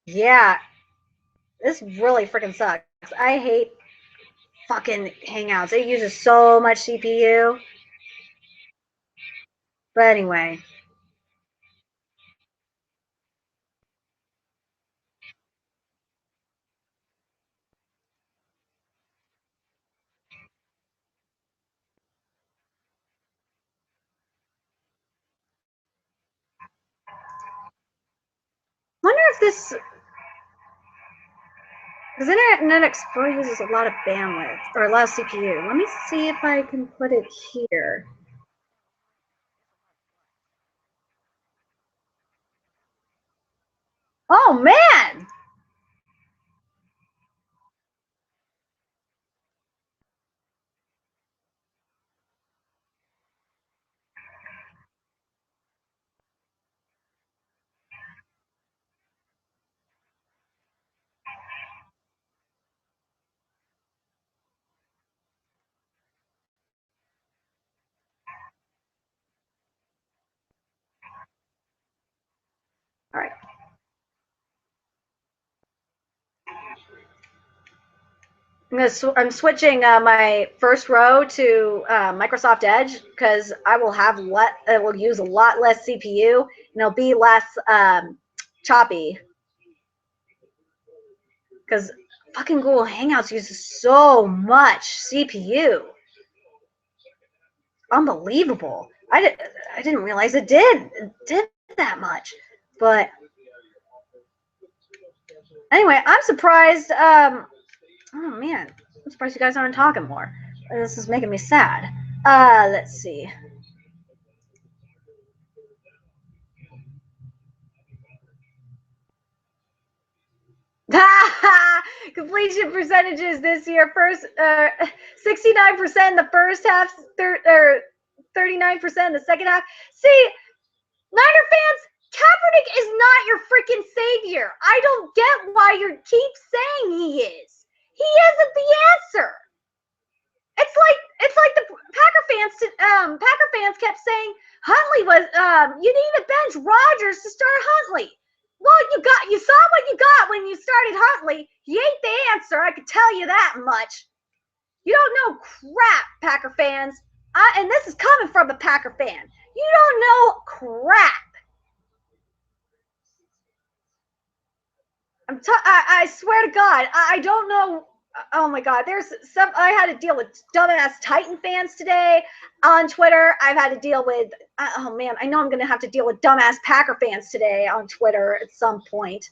Yeah, this really freaking sucks. I hate fucking Hangouts. It uses so much CPU. But anyway. Wonder if this, because Internet Explorer uses a lot of bandwidth or a lot of CPU. Let me see if I can put it here. Oh man! All right. I'm switching my first row to Microsoft Edge because I will have it will use a lot less CPU and it'll be less choppy. Because fucking Google Hangouts uses so much CPU. Unbelievable. I didn't realize it did that much. But anyway, I'm surprised. Oh man, I'm surprised you guys aren't talking more. This is making me sad. Let's see. Completion percentages this year: first 69% in the first half, 39% in the second half. See, Niner fans, Kaepernick is not your freaking savior. I don't get why you keep saying he is. He isn't the answer. It's like the Packer fans kept saying Huntley was you need to bench Rodgers to start Huntley. Well, you saw what you got when you started Huntley. He ain't the answer. I can tell you that much. You don't know crap, Packer fans. And this is coming from a Packer fan. You don't know crap. I swear to God, I don't know. oh my God, I had to deal with dumbass Titan fans today on Twitter. I've had to deal with, oh man, I know I'm going to have to deal with dumbass Packer fans today on Twitter at some point.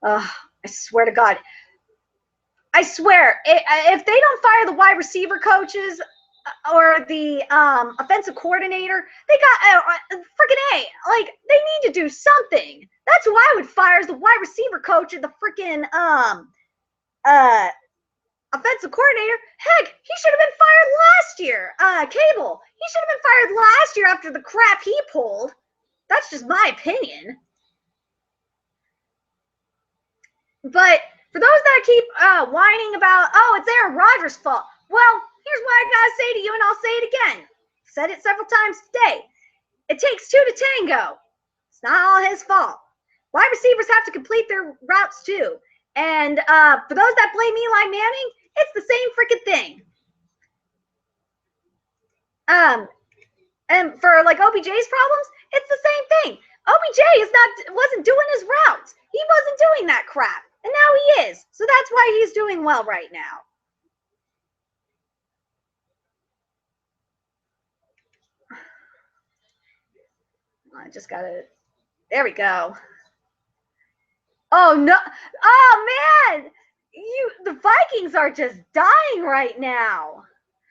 I swear to God. I swear, if they don't fire the wide receiver coaches or the offensive coordinator, they got freaking A. Like, they need to do something. That's who I would fire as the wide receiver coach or the freaking offensive coordinator. Heck, he should have been fired last year. Cable, he should have been fired last year after the crap he pulled. That's just my opinion. But for those that keep whining about, oh, it's Aaron Rodgers' fault. Well, here's what I gotta say to you, and I'll say it again. Said it several times today. It takes two to tango. It's not all his fault. Wide receivers have to complete their routes too. And for those that blame Eli Manning, it's the same freaking thing. And for like OBJ's problems, it's the same thing. OBJ wasn't doing his routes. He wasn't doing that crap. And now he is. So that's why he's doing well right now. I just gotta, there we go. Oh no, oh man, the Vikings are just dying right now.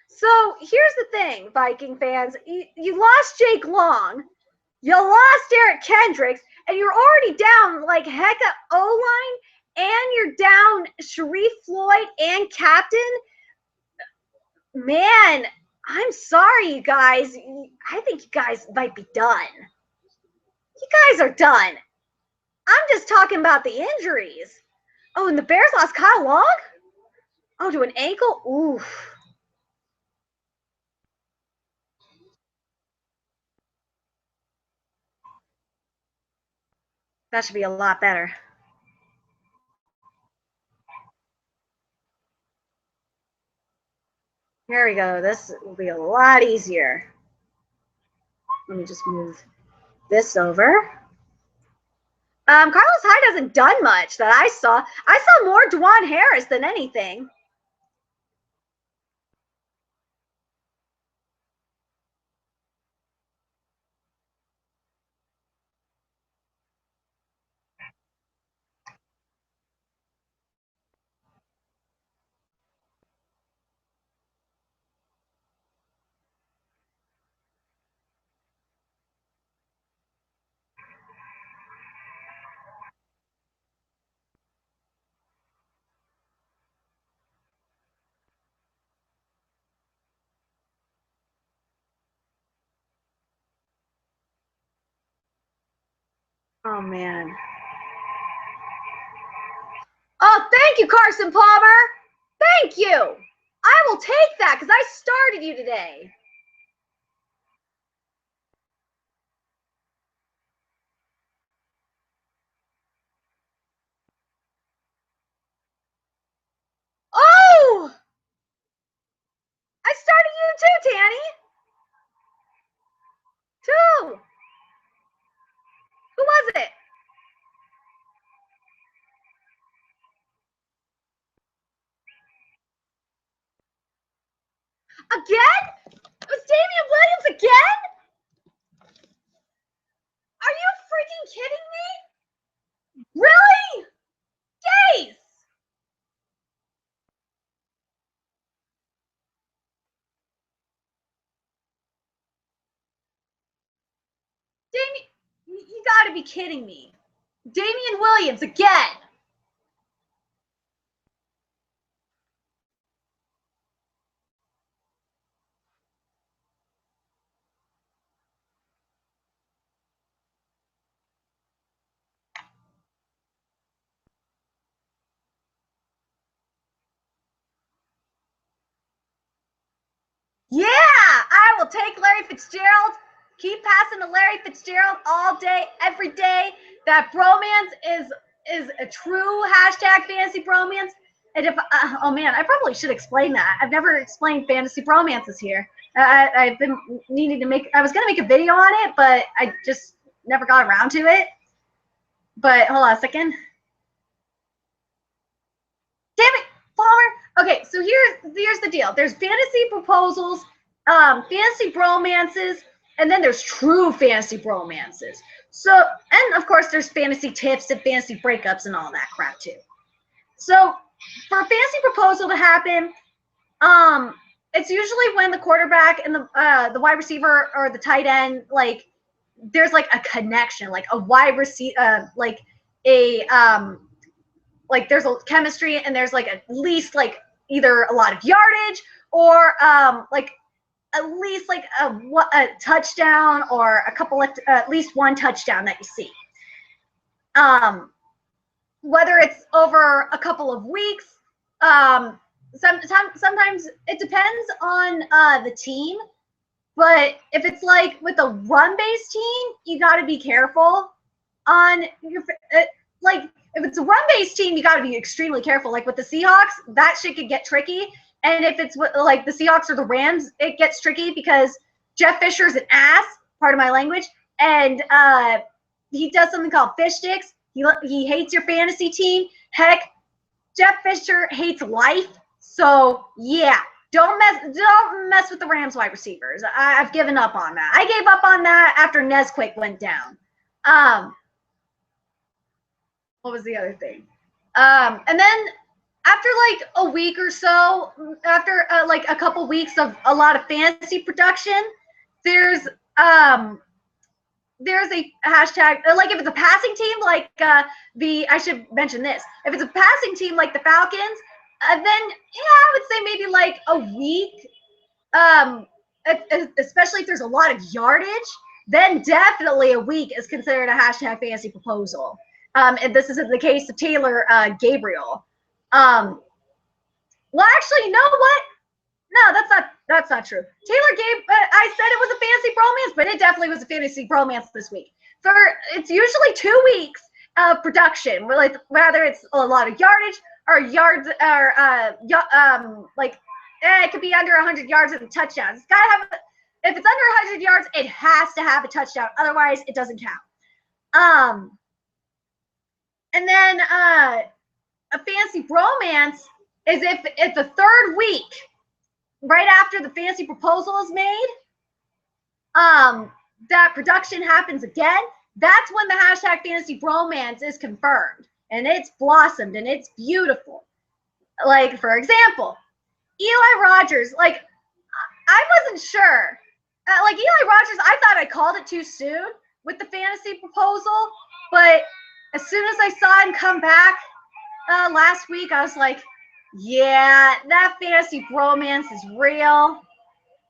So here's the thing, Viking fans, you lost Jake Long, you lost Eric Kendricks, and you're already down like hecka O-line, and you're down Sharif Floyd and Captain. Man, I'm sorry, you guys. I think you guys might be done. You guys are done. I'm just talking about the injuries. Oh, and the Bears lost Kyle Long? Oh, to an ankle? Oof. That should be a lot better. Here we go. This will be a lot easier. Let me just move this over. Carlos Hyde hasn't done much that I saw. I saw more Dwan Harris than anything. Oh, man. Oh, thank you, Carson Palmer. Thank you. I will take that because I started you today. Oh! I started you too, Tanny. Two. Who was it? Again? It was Damian Williams again? Are you freaking kidding me? Really? Jace! Damian, you gotta be kidding me. Damian Williams again. Yeah, I will take Larry Fitzgerald. Keep passing to Larry Fitzgerald all day, every day. That bromance is a true hashtag fantasy bromance. And if oh man, I probably should explain that. I've never explained fantasy bromances here. I've been needing to make. I was gonna make a video on it, but I just never got around to it. But hold on a second. Damn it, Palmer! Okay, so here's the deal. There's fantasy proposals, fantasy bromances, and then there's true fantasy bromances. So, and of course, there's fantasy tips and fantasy breakups and all that crap too. So, for a fantasy proposal to happen, it's usually when the quarterback and the wide receiver or the tight end, like, there's like a connection, like a wide receiver, like there's a chemistry and there's like at least like either a lot of yardage or like at least like a touchdown or a couple of at least one touchdown that you see. Whether it's over a couple of weeks, sometimes it depends on the team. But if it's like with a run-based team, you got to be careful on your like. If it's a run-based team, you got to be extremely careful. Like with the Seahawks, that shit could get tricky. And if it's like the Seahawks or the Rams, it gets tricky because Jeff Fisher is an ass, part of my language, and he does something called fish sticks. He hates your fantasy team. Heck, Jeff Fisher hates life. So yeah, don't mess with the Rams wide receivers. I've given up on that. I gave up on that after Nesquik went down. What was the other thing? And then after like a week or so, after like a couple weeks of a lot of fantasy production, there's a hashtag, like if it's a passing team, like I should mention this. If it's a passing team like the Falcons, then yeah, I would say maybe like a week, especially if there's a lot of yardage, then definitely a week is considered a hashtag fantasy proposal. And this is the case of Taylor Gabriel. Well, actually, you know what? No, that's not true. Taylor I said it was a fantasy bromance, but it definitely was a fantasy bromance this week. It's usually 2 weeks of production, whether it's a lot of yardage or yards or it could be under 100 yards and touchdowns. It's gotta have. If it's under 100 yards, it has to have a touchdown. Otherwise, it doesn't count. And then a fantasy bromance is if it's the 3rd week, right after the fantasy proposal is made, that production happens again. That's when the hashtag fantasy bromance is confirmed. And it's blossomed and it's beautiful. Like, for example, Eli Rogers, like, I wasn't sure. Like, Eli Rogers, I thought I called it too soon with the fantasy proposal, but as soon as I saw him come back last week, I was like, yeah, that fantasy bromance is real.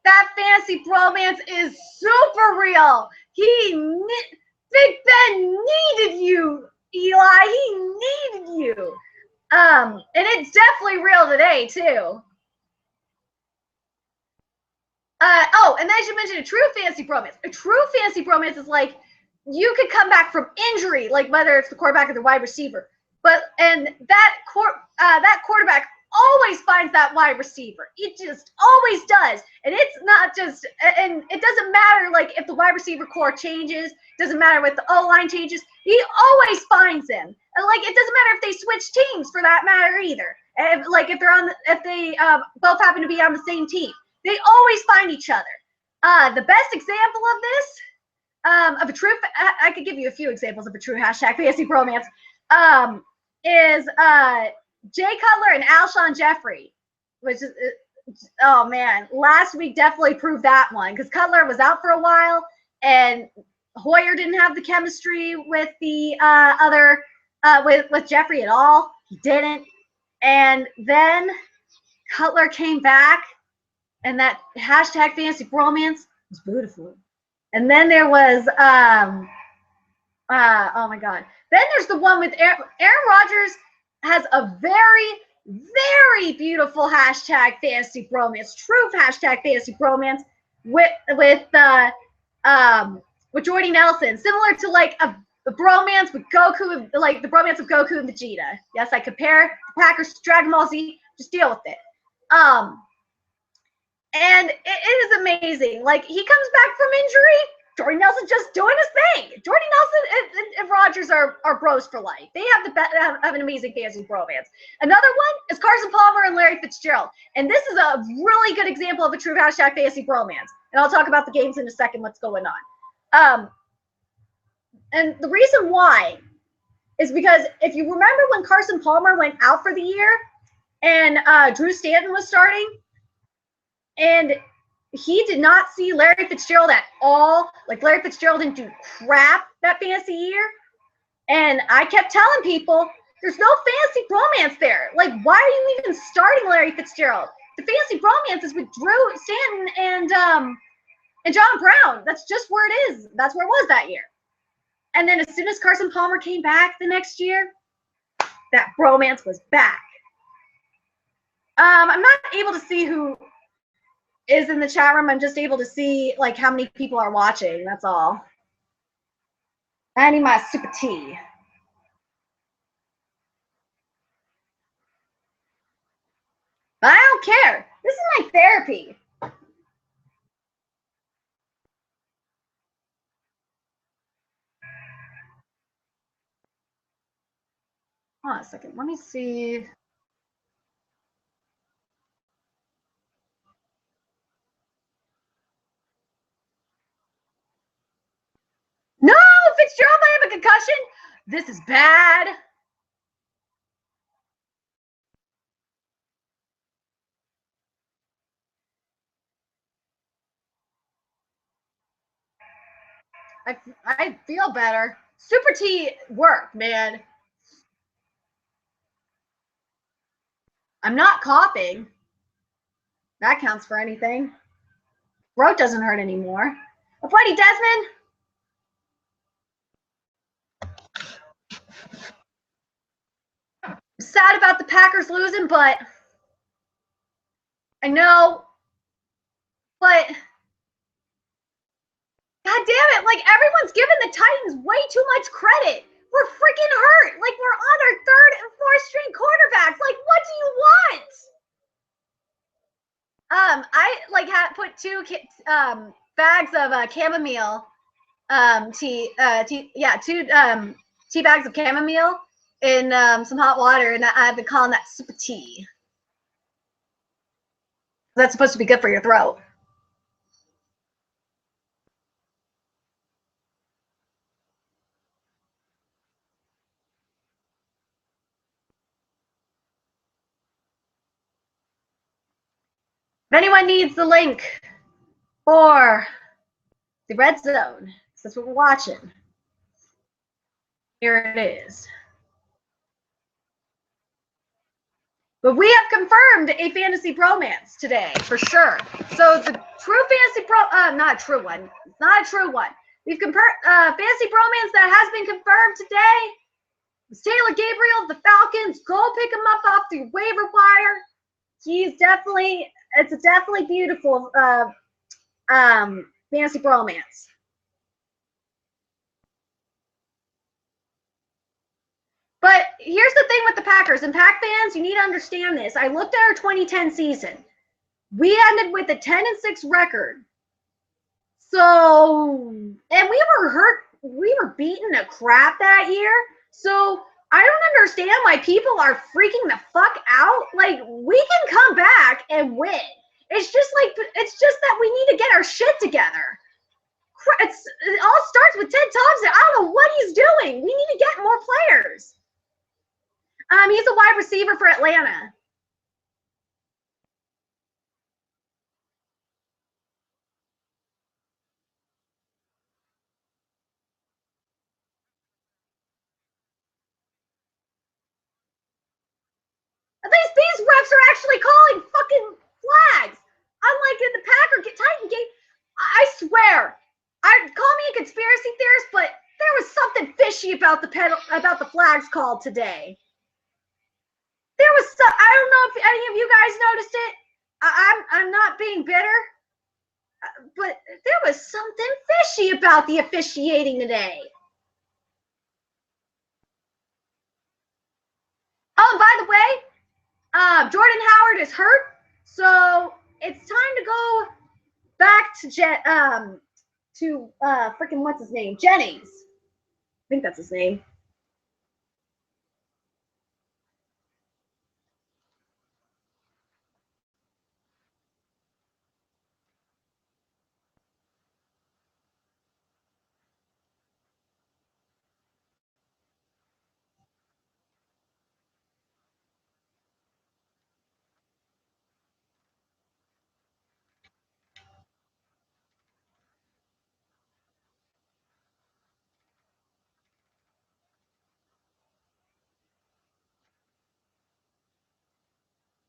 That fantasy bromance is super real. Big Ben needed you, Eli. He needed you. And it's definitely real today, too. And then I should mention a true fantasy bromance. A true fantasy bromance is like, you could come back from injury, like whether it's the quarterback or the wide receiver. And that quarterback always finds that wide receiver. It just always does. And it's not just, and it doesn't matter like if the wide receiver core changes, doesn't matter if the O-line changes, he always finds him. And like it doesn't matter if they switch teams for that matter either. If they both happen to be on the same team, they always find each other. The best example of this, of a true, I could give you a few examples of a true hashtag fantasy bromance, is Jay Cutler and Alshon Jeffrey, which is, oh man, last week definitely proved that one because Cutler was out for a while and Hoyer didn't have the chemistry with the with Jeffrey at all. He didn't. And then Cutler came back and that hashtag fantasy bromance was beautiful. And then there was, oh my God. Then there's the one with Aaron Rodgers has a very, very beautiful hashtag fantasy bromance, true hashtag fantasy bromance with Jordy Nelson, similar to like a bromance with Goku, like the bromance of Goku and Vegeta. Yes, I compare the Packers to Dragon Ball Z. Just deal with it. And it is amazing. Like he comes back from injury Jordy Nelson's just doing his thing. Jordy Nelson and Rogers are bros for life. They have an amazing fantasy bromance. Another one is Carson Palmer and Larry Fitzgerald. And this is a really good example of a true hashtag fantasy bromance. And I'll talk about the games in a second, what's going on. And the reason why is because if you remember when Carson Palmer went out for the year and Drew Stanton was starting, and he did not see Larry Fitzgerald at all. Like, Larry Fitzgerald didn't do crap that fantasy year. And I kept telling people, there's no fantasy bromance there. Like, why are you even starting Larry Fitzgerald? The fantasy bromance is with Drew Stanton and John Brown. That's just where it is. That's where it was that year. And then as soon as Carson Palmer came back the next year, that bromance was back. I'm not able to see who is in the chat room. I'm just able to see like how many people are watching. That's all. I need my super tea. But I don't care. This is my therapy. Hold on a second. Let me see. No, Fitzgerald might have a concussion. This is bad. I feel better. Super tea worked, man. I'm not coughing. That counts for anything. Throat doesn't hurt anymore. A buddy Desmond. I'm sad about the Packers losing, but I know. But God damn it, like everyone's giving the Titans way too much credit. We're freaking hurt. Like we're on our third and fourth string quarterbacks. Like, what do you want? I like had put two bags of chamomile tea. Two tea bags of chamomile in some hot water, and I've been calling that super tea. That's supposed to be good for your throat. If anyone needs the link for the red zone, that's what we're watching. Here it is. But we have confirmed a fantasy bromance today, for sure. So the true fantasy not a true one. It's not a true one. We've confirmed fantasy bromance that has been confirmed today. It's Taylor Gabriel, the Falcons. Go pick him up off the waiver wire. It's a definitely beautiful fantasy bromance. But here's the thing with the Packers, and Pack fans, you need to understand this. I looked at our 2010 season. We ended with a 10-6 record. So, and we were hurt. We were beaten to crap that year. So I don't understand why people are freaking the fuck out. Like, we can come back and win. It's just that we need to get our shit together. It all starts with Ted Thompson. I don't know what he's doing. We need to get more players. He's a wide receiver for Atlanta. These refs are actually calling fucking flags. Unlike in the Packer Titan game, I swear. Call me a conspiracy theorist, but there was something fishy about the flags called today. There was some, I don't know if any of you guys noticed it. I'm not being bitter, but there was something fishy about the officiating today. Oh, by the way, Jordan Howard is hurt, so it's time to go back freaking what's his name? Jennings. I think that's his name.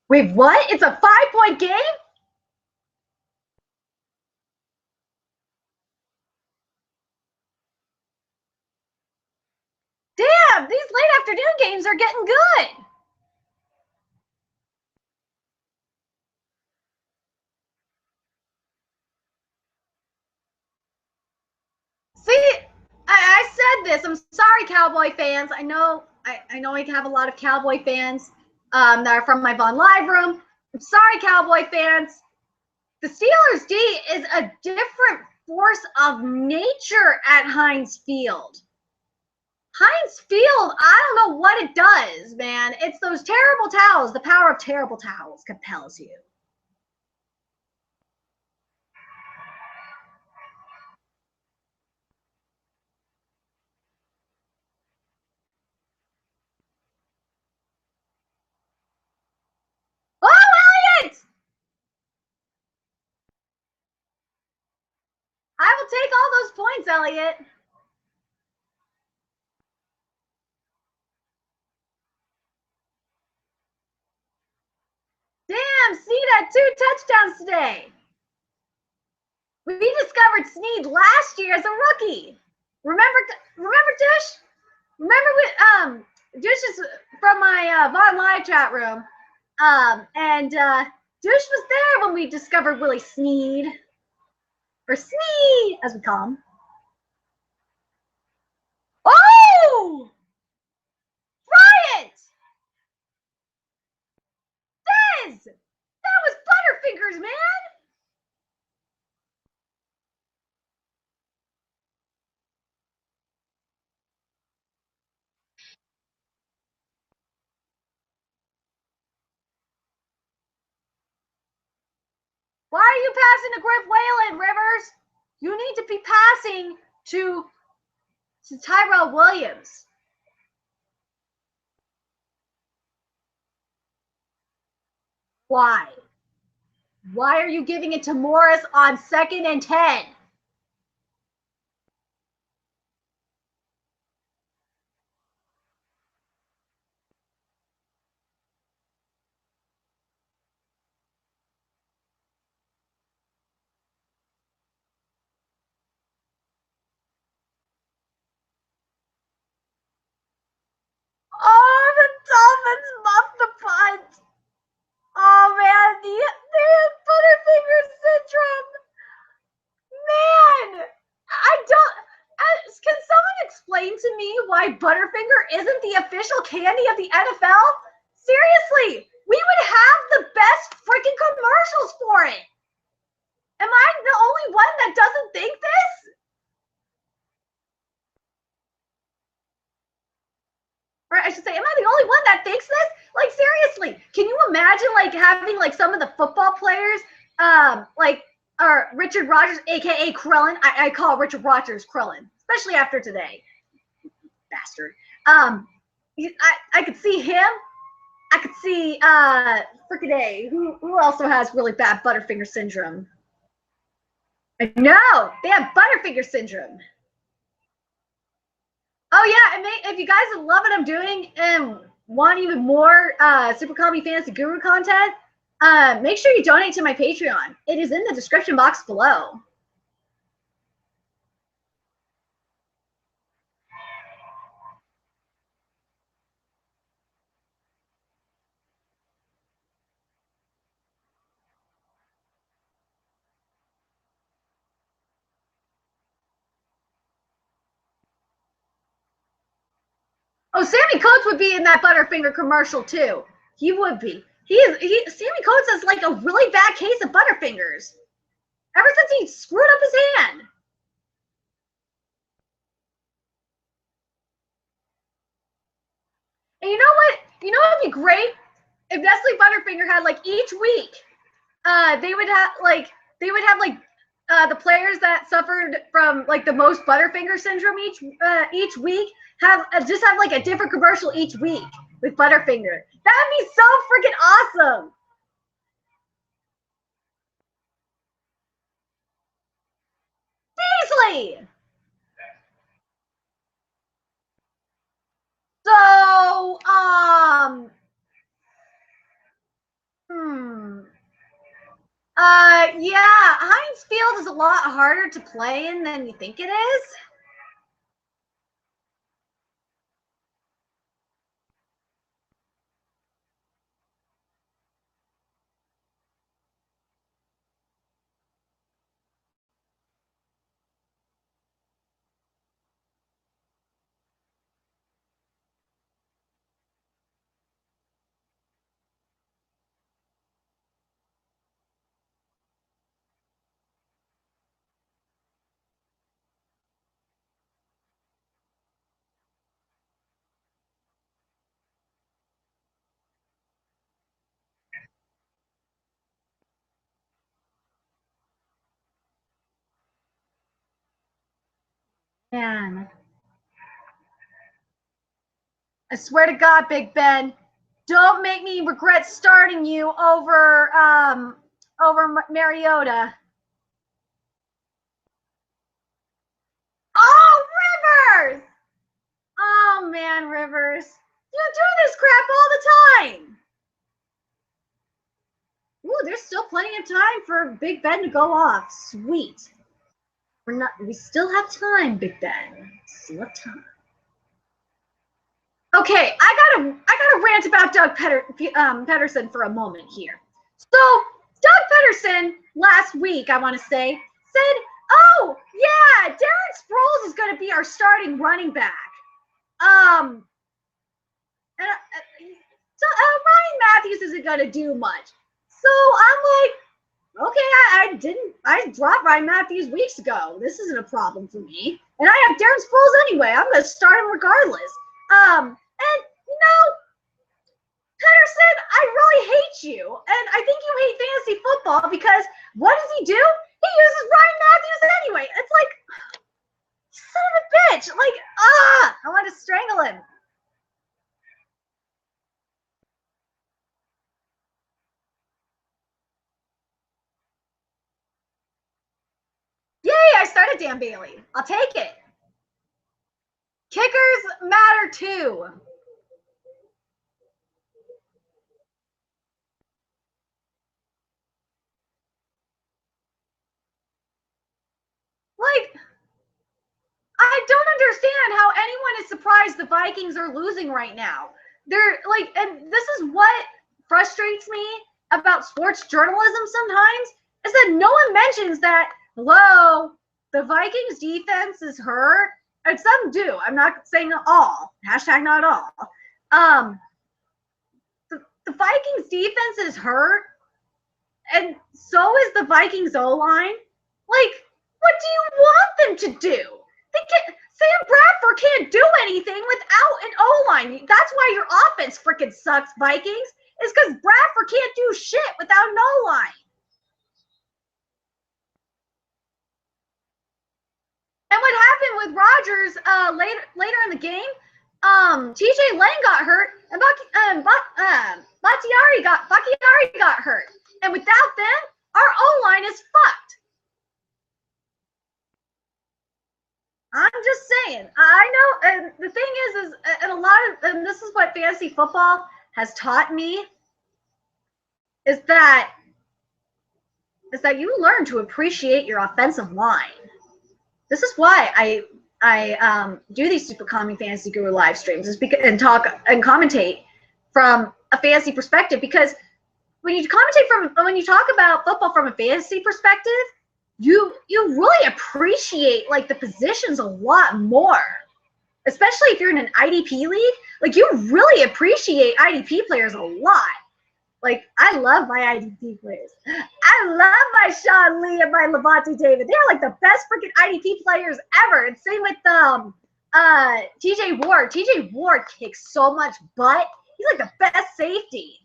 Wait, what? It's a 5-point game? Damn, these late afternoon games are getting good. See, I said this. I'm sorry, Cowboy fans. I know I have a lot of Cowboy fans that are from my Vaughn Live room. I'm sorry, Cowboy fans. The Steelers D is a different force of nature at Heinz Field. Heinz Field, I don't know what it does, man. It's those terrible towels. The power of terrible towels compels you. Oh, Elliot! I will take all those points, Elliot. Damn, Snead had 2 touchdowns today. We discovered Snead last year as a rookie. Remember Dush? Remember Dush is from my Vaughn Live chat room. And Dush was there when we discovered Willie Snead. Or Snead, as we call him. Oh! Bryant! Diz! That was Butterfingers, man! Why are you passing to Griff Whalen, Rivers? You need to be passing to Tyrell Williams. Why? Why are you giving it to Morris on 2nd and 10? Oh, the Dolphins muffed the punt. Oh, man, the Butterfinger syndrome. Man, I don't. Can someone explain to me why Butterfinger isn't the official candy of the NFL? Seriously, we would have the best freaking commercials for it. Am I the only one that doesn't think this? Or I should say, am I the only one that thinks this? Like, seriously, can you imagine like having like some of the football players, or Richard Rodgers, aka Krillin? I call Richard Rodgers Krillin, especially after today. Bastard. I could see him. I could see freaking A. Who also has really bad Butterfinger syndrome? I know they have Butterfinger syndrome. Oh yeah, and if you guys love what I'm doing and want even more Super Comedy Fantasy Guru content, make sure you donate to my Patreon. It is in the description box below. Oh, Sammy Coates would be in that Butterfinger commercial too. He would be. Sammy Coates has like a really bad case of Butterfingers. Ever since he screwed up his hand. You know what'd be great? If Nestle Butterfinger had like each week, they would have like the players that suffered from like the most Butterfinger syndrome each week just have like a different commercial each week with Butterfinger. That'd be so freaking awesome. Beasley. So, yeah, Heinz Field is a lot harder to play in than you think it is. Man, I swear to God, Big Ben, don't make me regret starting you over Mariota. Oh, Rivers! Oh man, Rivers, you do this crap all the time. Ooh, there's still plenty of time for Big Ben to go off. Sweet. We still have time, Big Ben. Still have time. Okay, I gotta rant about Doug Pederson for a moment here. So Doug Pederson last week, I want to say, said, "Oh yeah, Darren Sproles is going to be our starting running back." And so Ryan Matthews isn't going to do much. So I'm like, okay, I dropped Ryan Matthews weeks ago. This isn't a problem for me. And I have Darren Sproles anyway. I'm going to start him regardless. And, you know, Pederson, I really hate you. And I think you hate fantasy football because what does he do? He uses Ryan Matthews anyway. It's like, son of a bitch. Like, I want to strangle him. Yay, I started Dan Bailey. I'll take it. Kickers matter too. Like, I don't understand how anyone is surprised the Vikings are losing right now. They're like, and this is what frustrates me about sports journalism sometimes is that no one mentions that, hello, the Vikings defense is hurt. And some do. I'm not saying all. Hashtag not all. The Vikings defense is hurt, and so is the Vikings O-line. Like, what do you want them to do? Sam Bradford can't do anything without an O-line. That's why your offense freaking sucks, Vikings, is because Bradford can't do shit without an O-line. And what happened with Rodgers later in the game, TJ Lang got hurt, and Bakhtiari got hurt. And without them, our O-line is fucked. I'm just saying. I know, and the thing is and this is what fantasy football has taught me, is that you learn to appreciate your offensive line. This is why I do these Super Calming Fantasy Guru live streams, and talk and commentate from a fantasy perspective, because when you talk about football from a fantasy perspective, you really appreciate like the positions a lot more, especially if you're in an IDP league. Like, you really appreciate IDP players a lot. Like, I love my IDP players. I love my Sean Lee and my Levante David. They're like the best freaking IDP players ever. And same with TJ Ward. TJ Ward kicks so much butt. He's like the best safety.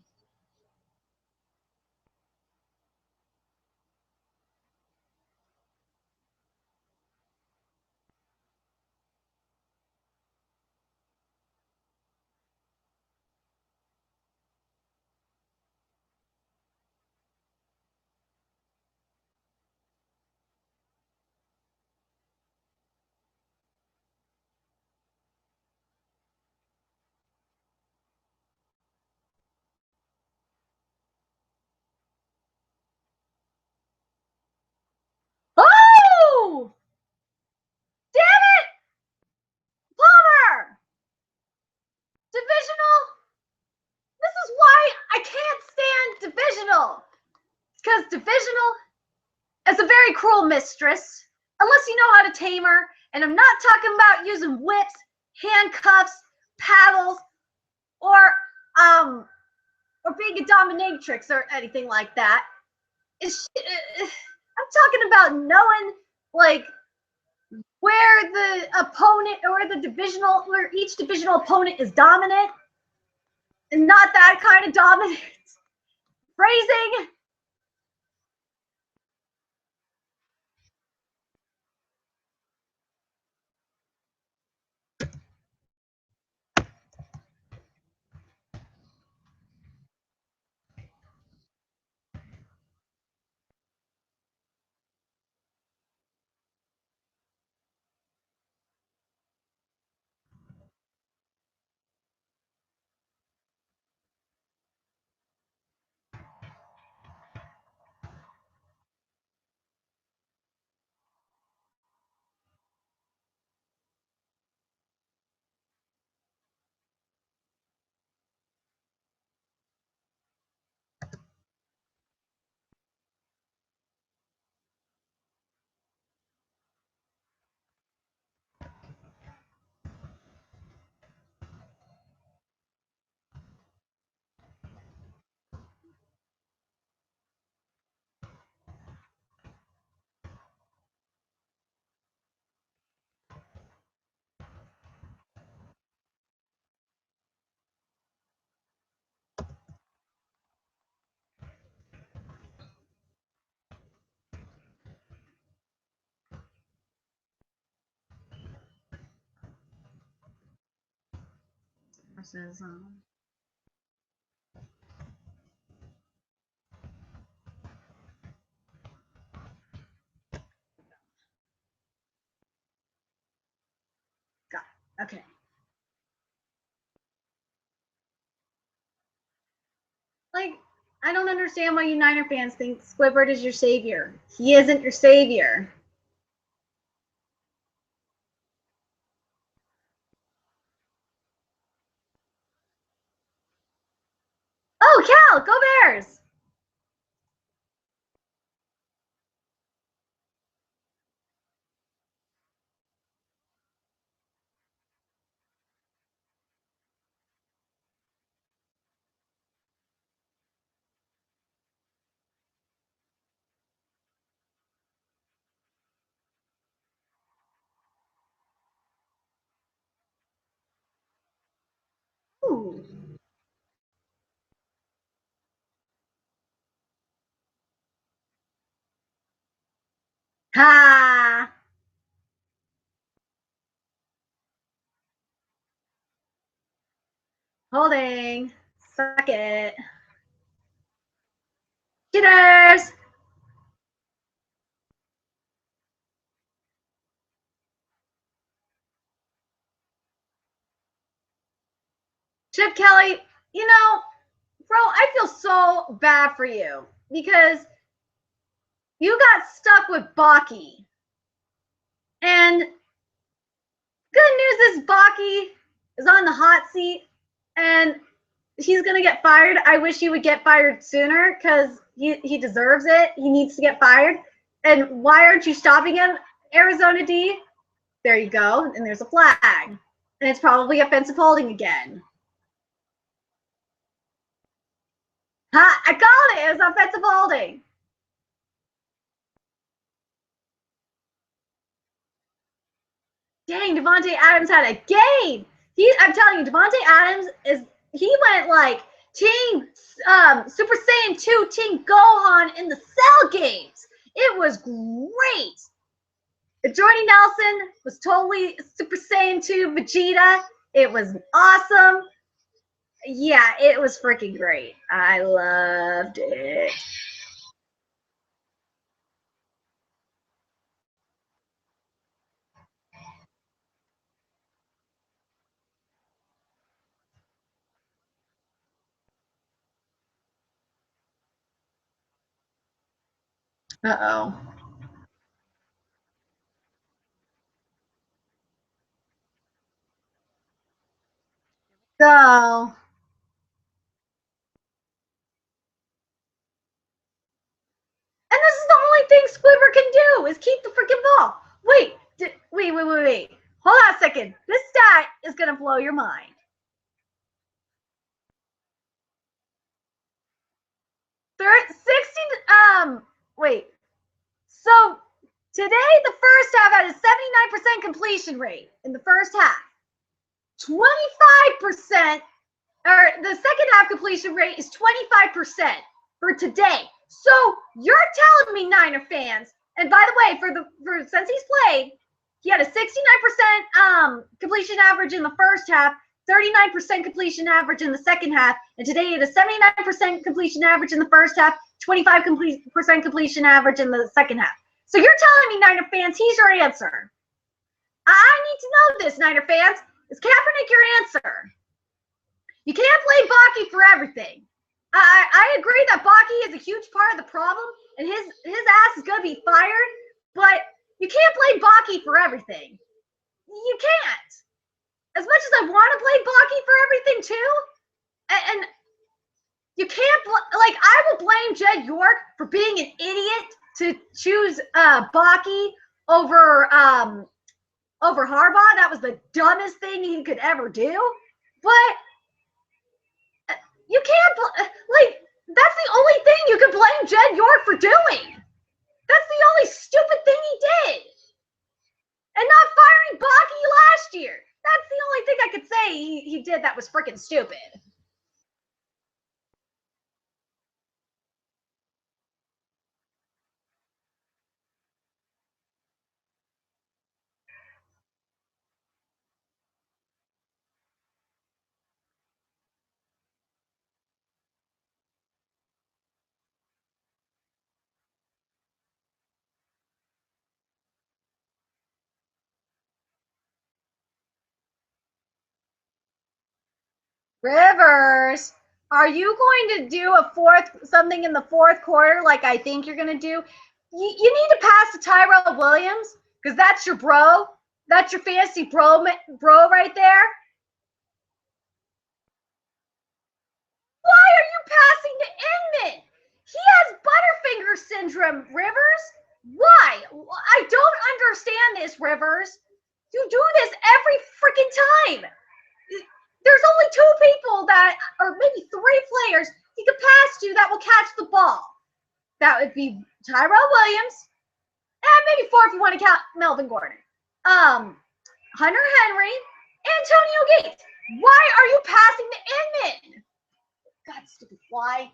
Oh! Damn it! Palmer! Divisional? This is why I can't stand divisional. Because divisional is a very cruel mistress. Unless you know how to tame her. And I'm not talking about using whips, handcuffs, paddles, or being a dominatrix or anything like that. I'm talking about knowing like where the opponent or the divisional, where each divisional opponent is dominant, and not that kind of dominant phrasing. Versus, okay. Like, I don't understand why you Niner fans think Squidward is your savior. He isn't your savior. Oh, Cal, go Bears! Ooh. Ha! Holding. Suck it. Cheaters! Chip Kelly, you know, bro, I feel so bad for you because you got stuck with Baki. And good news is Baki is on the hot seat and he's going to get fired. I wish he would get fired sooner because he deserves it. He needs to get fired. And why aren't you stopping him, Arizona D? There you go. And there's a flag. And it's probably offensive holding again. Ha! I called it. It was offensive holding. Dang, Devontae Adams had a game. I'm telling you, Devontae Adams he went like Team Super Saiyan 2 Team Gohan in the Cell games. It was great. Jordy Nelson was totally Super Saiyan 2 Vegeta. It was awesome. Yeah, it was freaking great. I loved it. Uh-oh. So, and this is the only thing Squidward can do is keep the freaking ball. Wait. Hold on a second. This stat is gonna blow your mind. 60, wait. So today the first half had a 79% completion rate in the first half. 25%, or the second half completion rate is 25% for today. So you're telling me, Niner fans, and by the way, since he's played, he had a 69% completion average in the first half, 39% completion average in the second half, and today he had a 79% completion average in the first half, 25% completion average in the second half. So you're telling me, Niner fans, he's your answer. I need to know this, Niner fans. Is Kaepernick your answer? You can't blame Baki for everything. I agree that Baki is a huge part of the problem, and his ass is going to be fired, but you can't blame Baki for everything. You can't. As much as I want to blame Baki for everything, too, and you can't, like, I will blame Jed York for being an idiot to choose Baki over Harbaugh. That was the dumbest thing he could ever do. But you can't, like, that's the only thing you could blame Jed York for doing. That's the only stupid thing he did. And not firing Baki last year. That's the only thing I could say he did that was freaking stupid. Rivers, are you going to do something in the fourth quarter like I think you're going to do? You need to pass to Tyrell Williams because that's your bro. That's your fantasy bro right there. Why are you passing to Inman? He has Butterfinger syndrome, Rivers. Why? I don't understand this, Rivers. You do this every freaking time. There's only two people that, or maybe three players he could pass to that will catch the ball. That would be Tyrell Williams, and maybe four if you want to count Melvin Gordon. Hunter Henry, Antonio Gates. Why are you passing to Inman? God, stupid fly.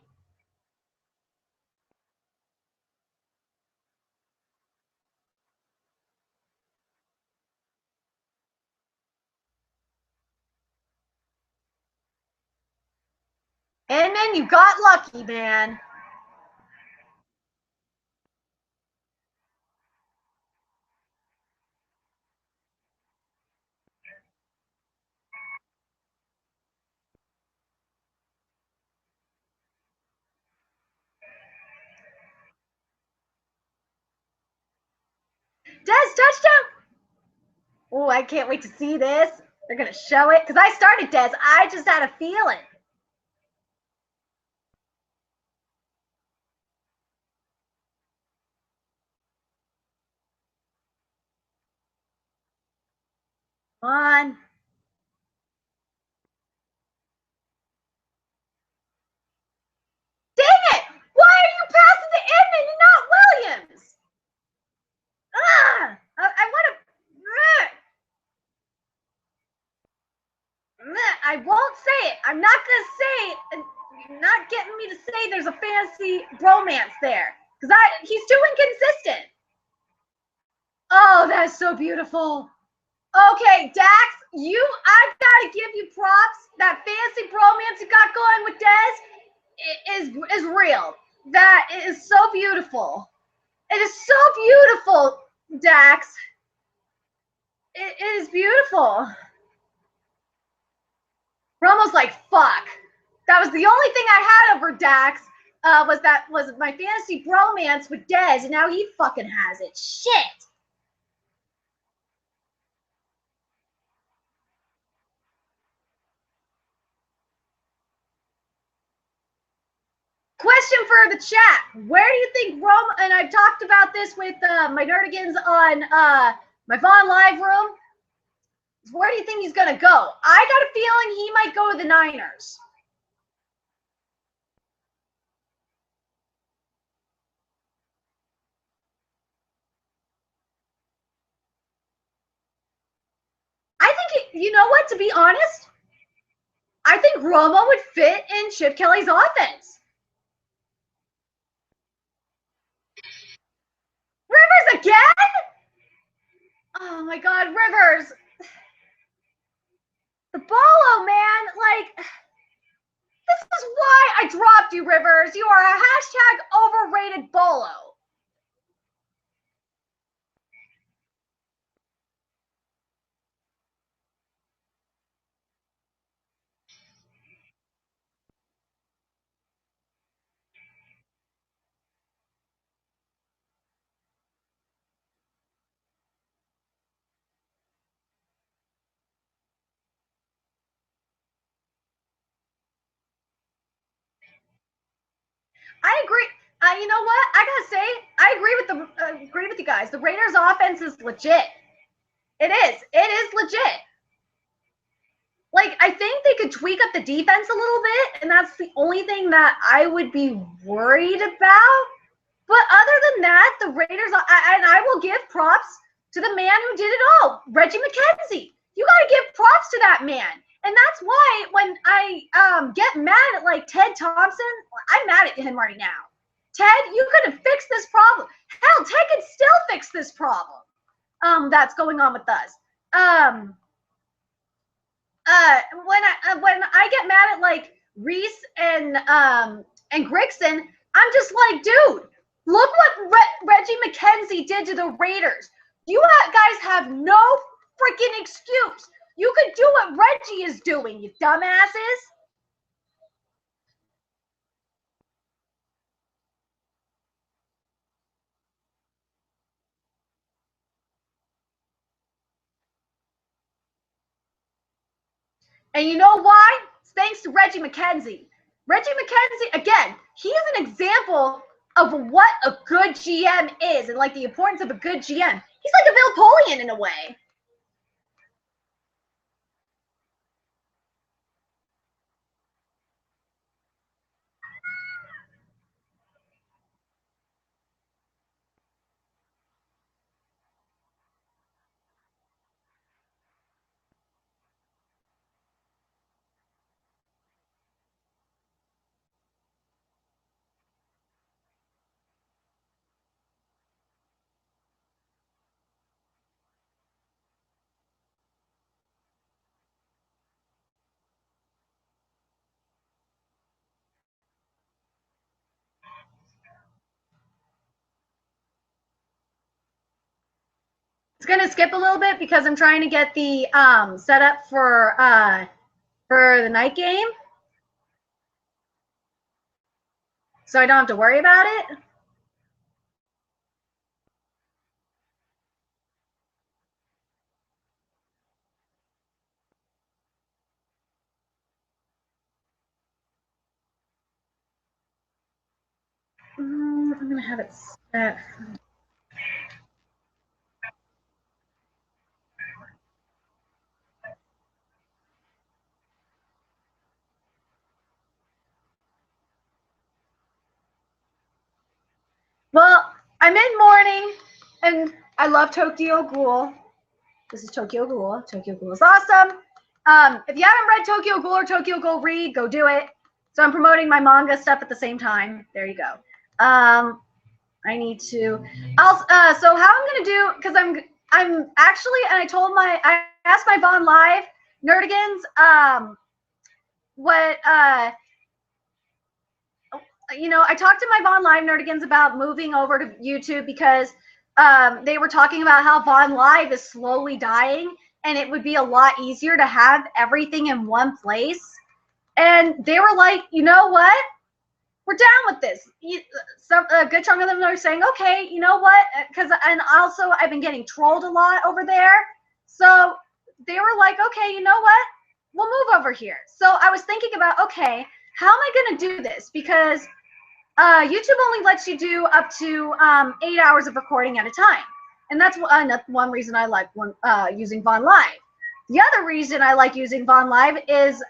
Inman, you got lucky, man. Dez, touchdown. Oh, I can't wait to see this. They're going to show it because I started Dez. I just had a feeling. Come on. Dang it! Why are you passing to Inman and not Williams? I want to. I won't say it. I'm not going not getting me to say there's a fantasy bromance there. Because he's too inconsistent. Oh, that's so beautiful. Okay, Dax, I've got to give you props. That fantasy bromance you got going with Des is real. That is so beautiful. It is so beautiful, Dax. It is beautiful. Romo's like, fuck. That was the only thing I had over Dax. Was my fantasy bromance with Des, and now he fucking has it. Shit. Question for the chat. Where do you think Rome, and I talked about this with my nerdigans on my Vaughn Live room, where do you think he's going to go? I got a feeling he might go to the Niners. I think, you know what, to be honest, I think Romo would fit in Chip Kelly's offense. Rivers again? Oh my God, Rivers. The Bolo, man, like, this is why I dropped you, Rivers. You are a hashtag overrated Bolo. I agree. You know what? I gotta say, I agree with you guys. The Raiders' offense is legit. It is. It is legit. Like, I think they could tweak up the defense a little bit, and that's the only thing that I would be worried about. But other than that, the Raiders, and I will give props to the man who did it all, Reggie McKenzie. You got to give props to that man. And that's why when I get mad at, like, Ted Thompson, I'm mad at him right now. Ted, you could have fixed this problem. Hell, Ted can still fix this problem that's going on with us. When I get mad at, like, Reese and Grigson, I'm just like, dude, look what Reggie McKenzie did to the Raiders. You guys have no freaking excuse. You could do what Reggie is doing, you dumbasses. And you know why? It's thanks to Reggie McKenzie. Reggie McKenzie, again, he is an example of what a good GM is and, like, the importance of a good GM. He's like a Bill Polian in a way. It's gonna skip a little bit because I'm trying to get the setup for the night game, so I don't have to worry about it. I'm gonna have it set. Well, I'm in mourning, and I love Tokyo Ghoul. This is Tokyo Ghoul. Tokyo Ghoul is awesome. If you haven't read Tokyo Ghoul or Tokyo Ghoul Read, go do it. So I'm promoting my manga stuff at the same time. There you go. I need to. So how I'm gonna do, because I'm actually, and I asked my Vaughn Live Nerdigans what I talked to my Vaughn Live Nerdigans about moving over to YouTube because they were talking about how Vaughn Live is slowly dying and it would be a lot easier to have everything in one place. And they were like, you know what? We're down with this. A good chunk of them are saying, okay, you know what? And also I've been getting trolled a lot over there. So they were like, okay, you know what? We'll move over here. So I was thinking about, okay, how am I going to do this? Because YouTube only lets you do up to 8 hours of recording at a time. And that's one reason I like using Vaughn Live. The other reason I like using Vaughn Live is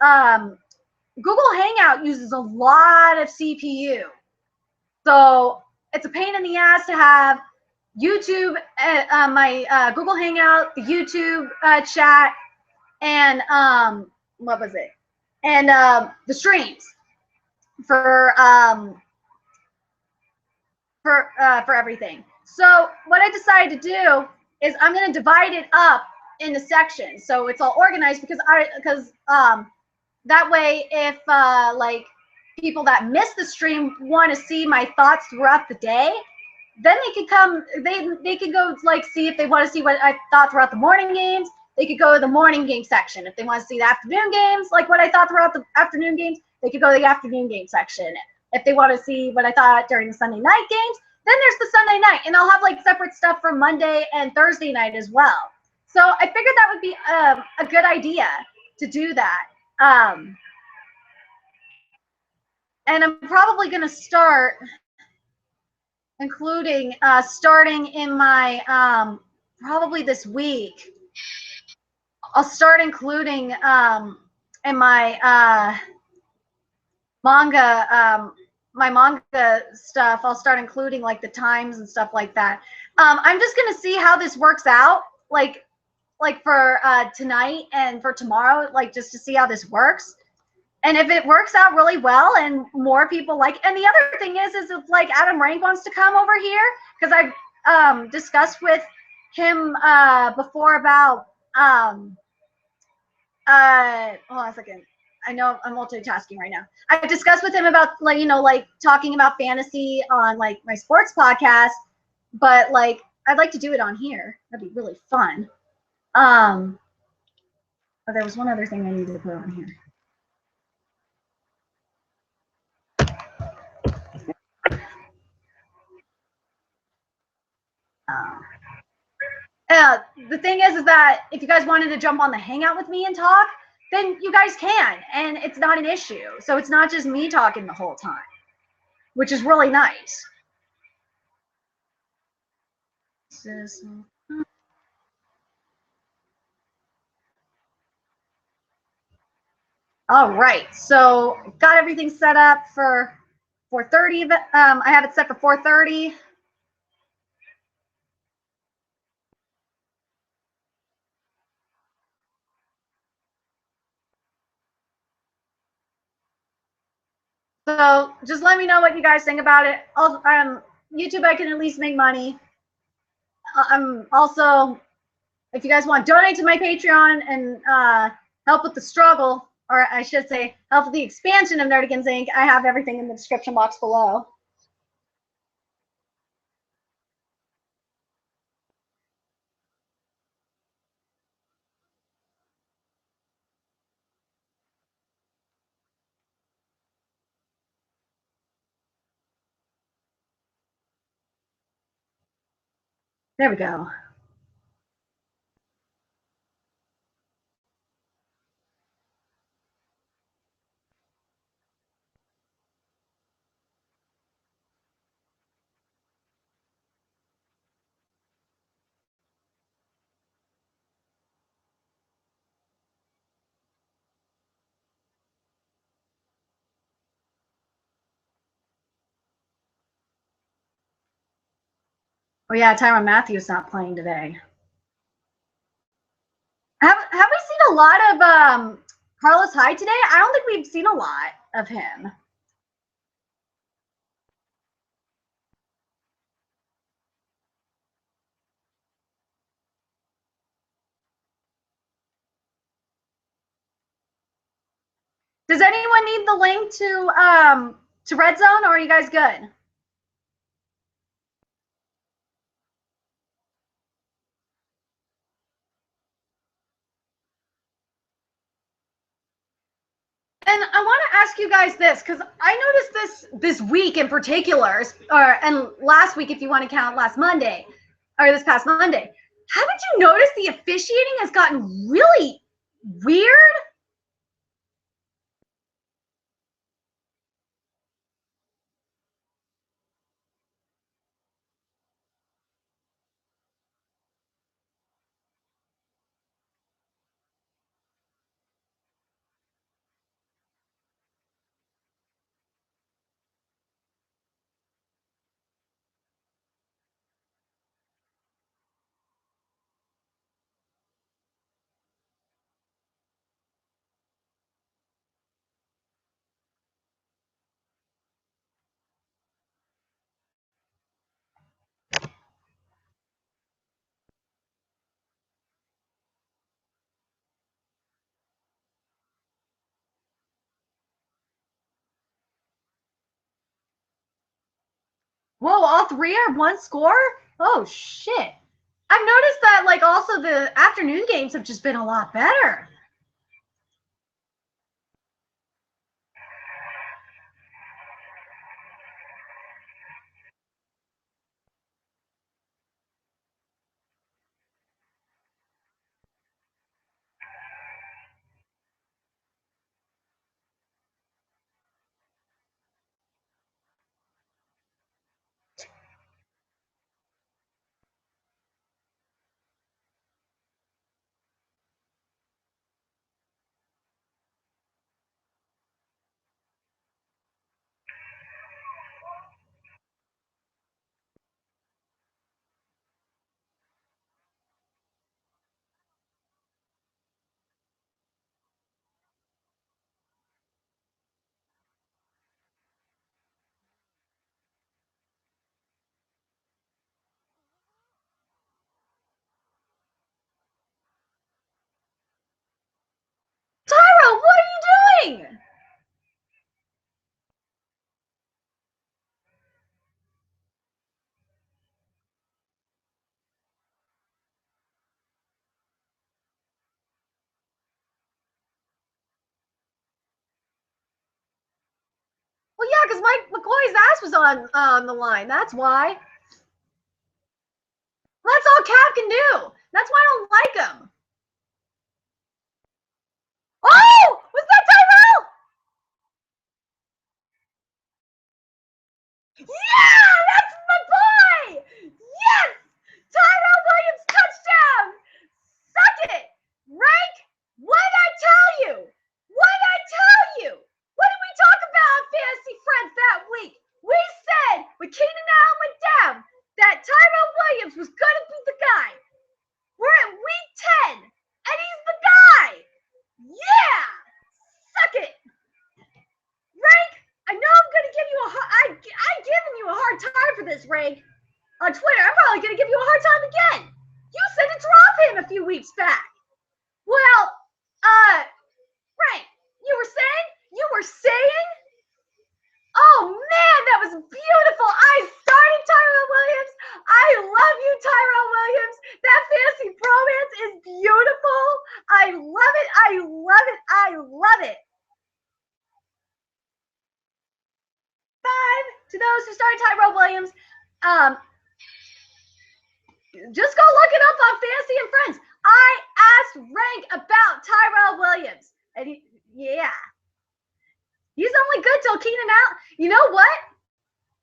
Google Hangout uses a lot of CPU. So it's a pain in the ass to have YouTube, my Google Hangout, the YouTube chat, and what was it? And the streams for everything. So what I decided to do is I'm going to divide it up into sections, so it's all organized because that way, if like people that miss the stream want to see my thoughts throughout the day, then they could come. They could go like see if they want to see what I thought throughout the morning games. They could go to the morning game section. If they want to see the afternoon games, like what I thought throughout the afternoon games, they could go to the afternoon game section. If they want to see what I thought during the Sunday night games, then there's the Sunday night, and I'll have like separate stuff for Monday and Thursday night as well. So I figured that would be a good idea to do that. And I'm probably going to start including starting in my probably this week. I'll start including in my manga my manga stuff. I'll start including like the times and stuff like that. I'm just going to see how this works out, like for tonight and for tomorrow, like just to see how this works. And if it works out really well and more people like, and the other thing is if like Adam Rank wants to come over here, because I've discussed with him before about, hold on a second. I know I'm multitasking right now. I discussed with him about like talking about fantasy on like my sports podcast, but like I'd like to do it on here. That'd be really fun. Oh, there was one other thing I needed to put on here. The thing is that if you guys wanted to jump on the hangout with me and talk, then you guys can, and it's not an issue. So it's not just me talking the whole time, which is really nice. All right, so got everything set up for 4:30. I have it set for 4:30. So just let me know what you guys think about it. YouTube, I can at least make money. Also, if you guys want to donate to my Patreon and help with the struggle, or I should say, help with the expansion of Nerdigans Inc., I have everything in the description box below. There we go. Oh yeah, Tyrann Matthews not playing today. Have we seen a lot of Carlos Hyde today? I don't think we've seen a lot. of him. Does anyone need the link to Red Zone, or are you guys good? And I want to ask you guys this, because I noticed this week in particular, and last week if you want to count last Monday, or this past Monday. Haven't you noticed the officiating has gotten really weird? Whoa, all three are one score? Oh shit. I've noticed that like also the afternoon games have just been a lot better. Tyra, what are you doing? Well, yeah, because Mike McCoy's ass was on the line. That's why. That's all Cap can do. That's why I don't like him. Oh, was that Tyrell? Yeah, that's my boy. Yes, Tyrell Williams touchdown. Suck it, Rank. What did I tell you? What did I tell you? What did we talk about on Fantasy Friends that week? We said when Keenan Allen went down that Tyrell Williams was gonna be the guy. We're at week 10, and he's the guy. Yeah, suck it, Rank. I know I'm gonna give you I'm giving you a hard time for this, Rank. On Twitter, I'm probably gonna give you a hard time again. You said to drop him a few weeks back. Well, Rank, you were saying, oh man, that was beautiful. I started Tyrell Williams. I love you, Tyrell Williams. That fantasy bromance is beautiful. I love it. I love it. I love it. 5 to those who started Tyrell Williams. Just go look it up on Fantasy and Friends. I asked Rank about Tyrell Williams. And yeah. He's only good till Keenan Allen. You know what?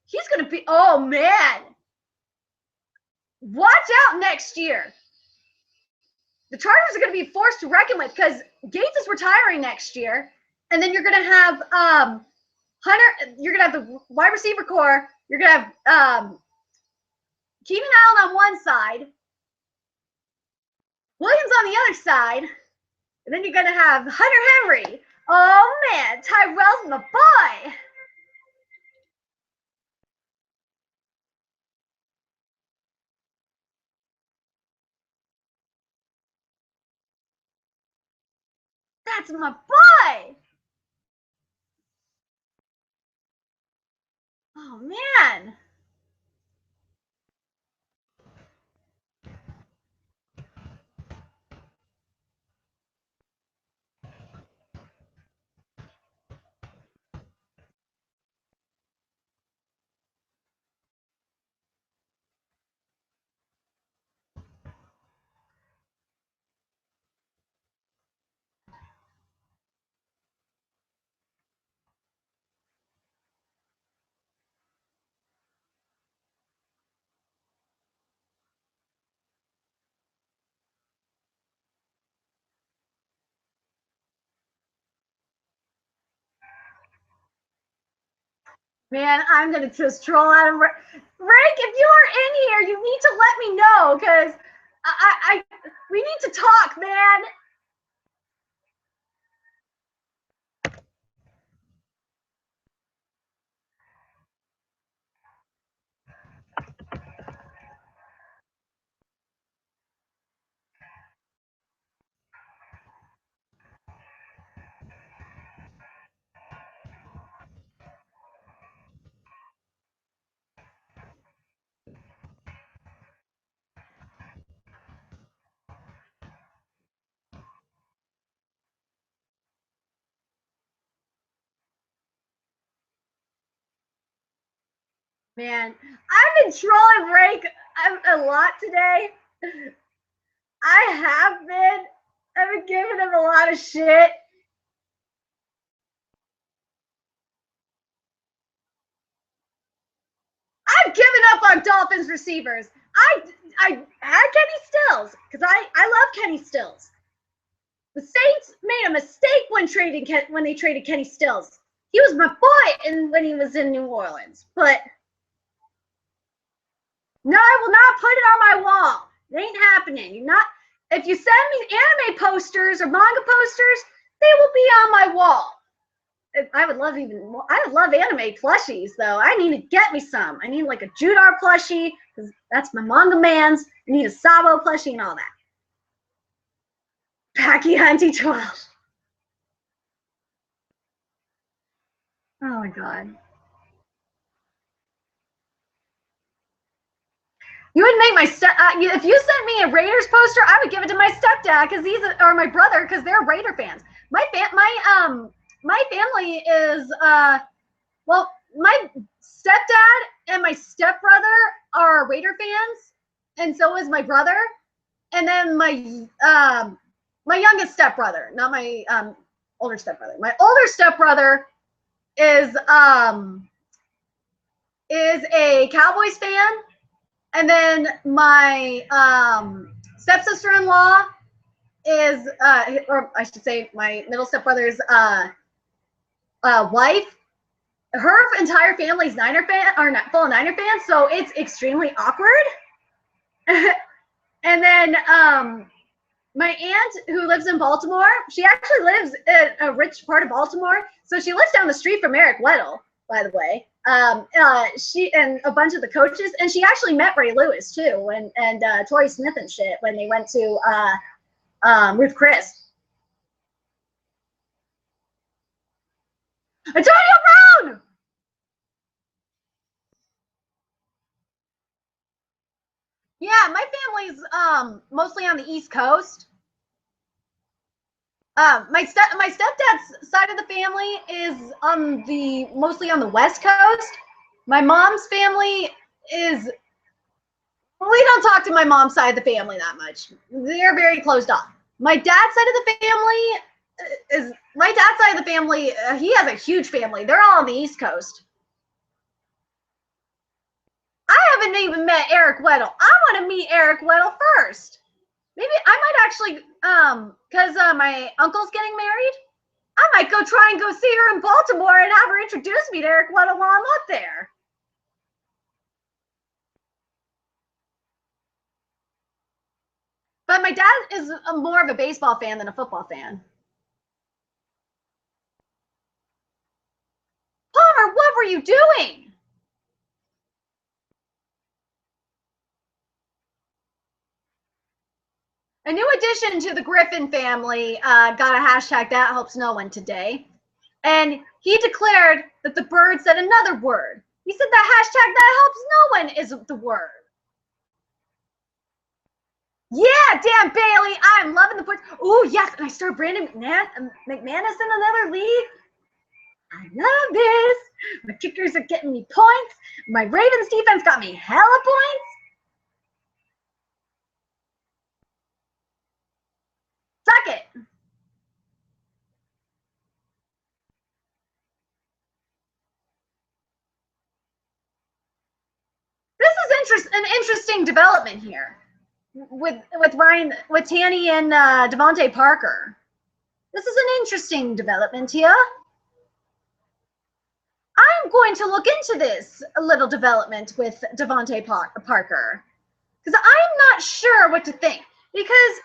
He's going to be, oh man. Watch out next year. The Chargers are going to be forced to reckon with because Gates is retiring next year. And then you're going to have Hunter, you're going to have the wide receiver core. You're going to have Keenan Allen on one side, Williams on the other side, and then you're going to have Hunter Henry Oh man, Tyrell's my boy. That's my boy. Oh man. Man, I'm gonna just troll Adam. Rank, if you are in here, you need to let me know because I we need to talk, man. Man, I've been trolling Rank a lot today. I have been. I've been giving him a lot of shit. I've given up on Dolphins receivers. I had Kenny Stills because I love Kenny Stills. The Saints made a mistake when they traded Kenny Stills. He was my boy when he was in New Orleans. But no, I will not put it on my wall. It ain't happening. You're not. If you send me anime posters or manga posters, they will be on my wall. I would love even more. I would love anime plushies though. I need to get me some. I need like a Judar plushie because that's my manga man's. I need a Sabo plushie and all that. Packy Hunty 12. Oh my god. You would make my if you sent me a Raiders poster, I would give it to my stepdad because or my brother because they're Raider fans. My family is well, my stepdad and my stepbrother are Raider fans, and so is my brother. And then my youngest stepbrother, not my older stepbrother. My older stepbrother is a Cowboys fan, and then my stepsister-in-law is or I should say my middle stepbrother's wife. Her entire family's Niner fan or not full Niner fans, so it's extremely awkward. And then my aunt who lives in Baltimore, she actually lives in a rich part of Baltimore. So she lives down the street from Eric Weddle, by the way. She and a bunch of the coaches, and she actually met Ray Lewis too, and Torrey Smith and shit when they went to Ruth Chris. Antonio Brown! Yeah, my family's mostly on the East Coast. My stepdad's side of the family is on mostly on the West Coast. My mom's family is we don't talk to my mom's side of the family that much. They're very closed off. My dad's side of the family is my dad's side of the family. He has a huge family. They're all on the East Coast. I haven't even met Eric Weddle. I want to meet Eric Weddle first. Maybe I might actually, because my uncle's getting married. I might go try and go see her in Baltimore and have her introduce me to Eric Weddle while I'm up there. But my dad is more of a baseball fan than a football fan. Palmer, what were you doing? A new addition to the Griffin family got a hashtag that helps no one today. And he declared that the bird said another word. He said that hashtag that helps no one isn't the word. Yeah, damn Bailey, I'm loving the points. Oh yes, and I started Brandon McManus in another league. I love this. My kickers are getting me points. My Ravens defense got me hella points. Suck it. This is an interesting development here with Tanny and Devontae Parker. This is an interesting development here. I'm going to look into this little development with Devontae Parker because I'm not sure what to think because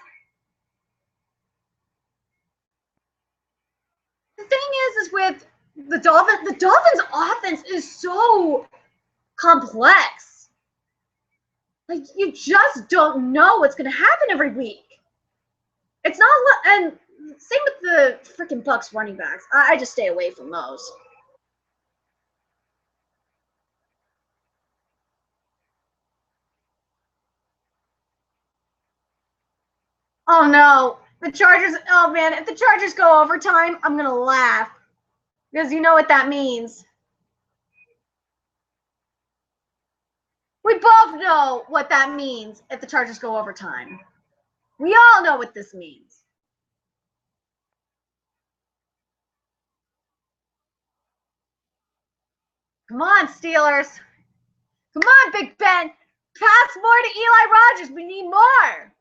the thing is with the Dolphins offense is so complex. Like you just don't know what's going to happen every week. It's not, and same with the freaking Bucks running backs. I just stay away from those. Oh no, the Chargers. Oh man, if the Chargers go overtime, I'm gonna laugh because you know what that means. We both know what that means if the Chargers go overtime. We all know what this means. Come on, Steelers. Come on, Big Ben. Pass more to Eli Rogers. We need more.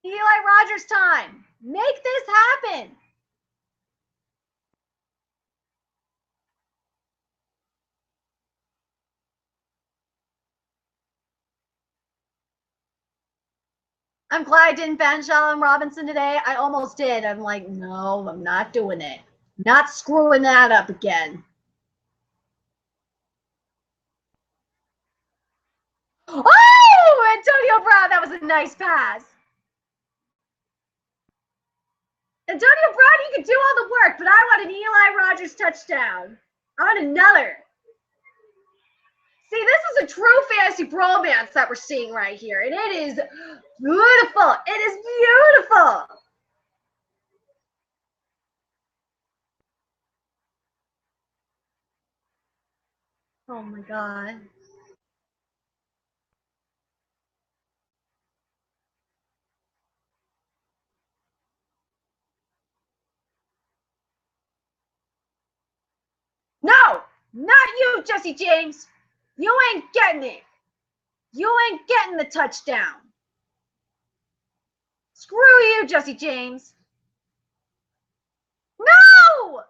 Eli Rogers time. Make this happen. I'm glad I didn't bench Allen Robinson today. I almost did. I'm like, no, I'm not doing it. Not screwing that up again. Oh, Antonio Brown, that was a nice pass. Antonio Brown, you can do all the work, but I want an Eli Rogers touchdown. I want another. See, this is a true fantasy bromance that we're seeing right here, and it is beautiful. It is beautiful. Oh my God. No, not you, Jesse James. You ain't getting it. You ain't getting the touchdown. Screw you, Jesse James. No!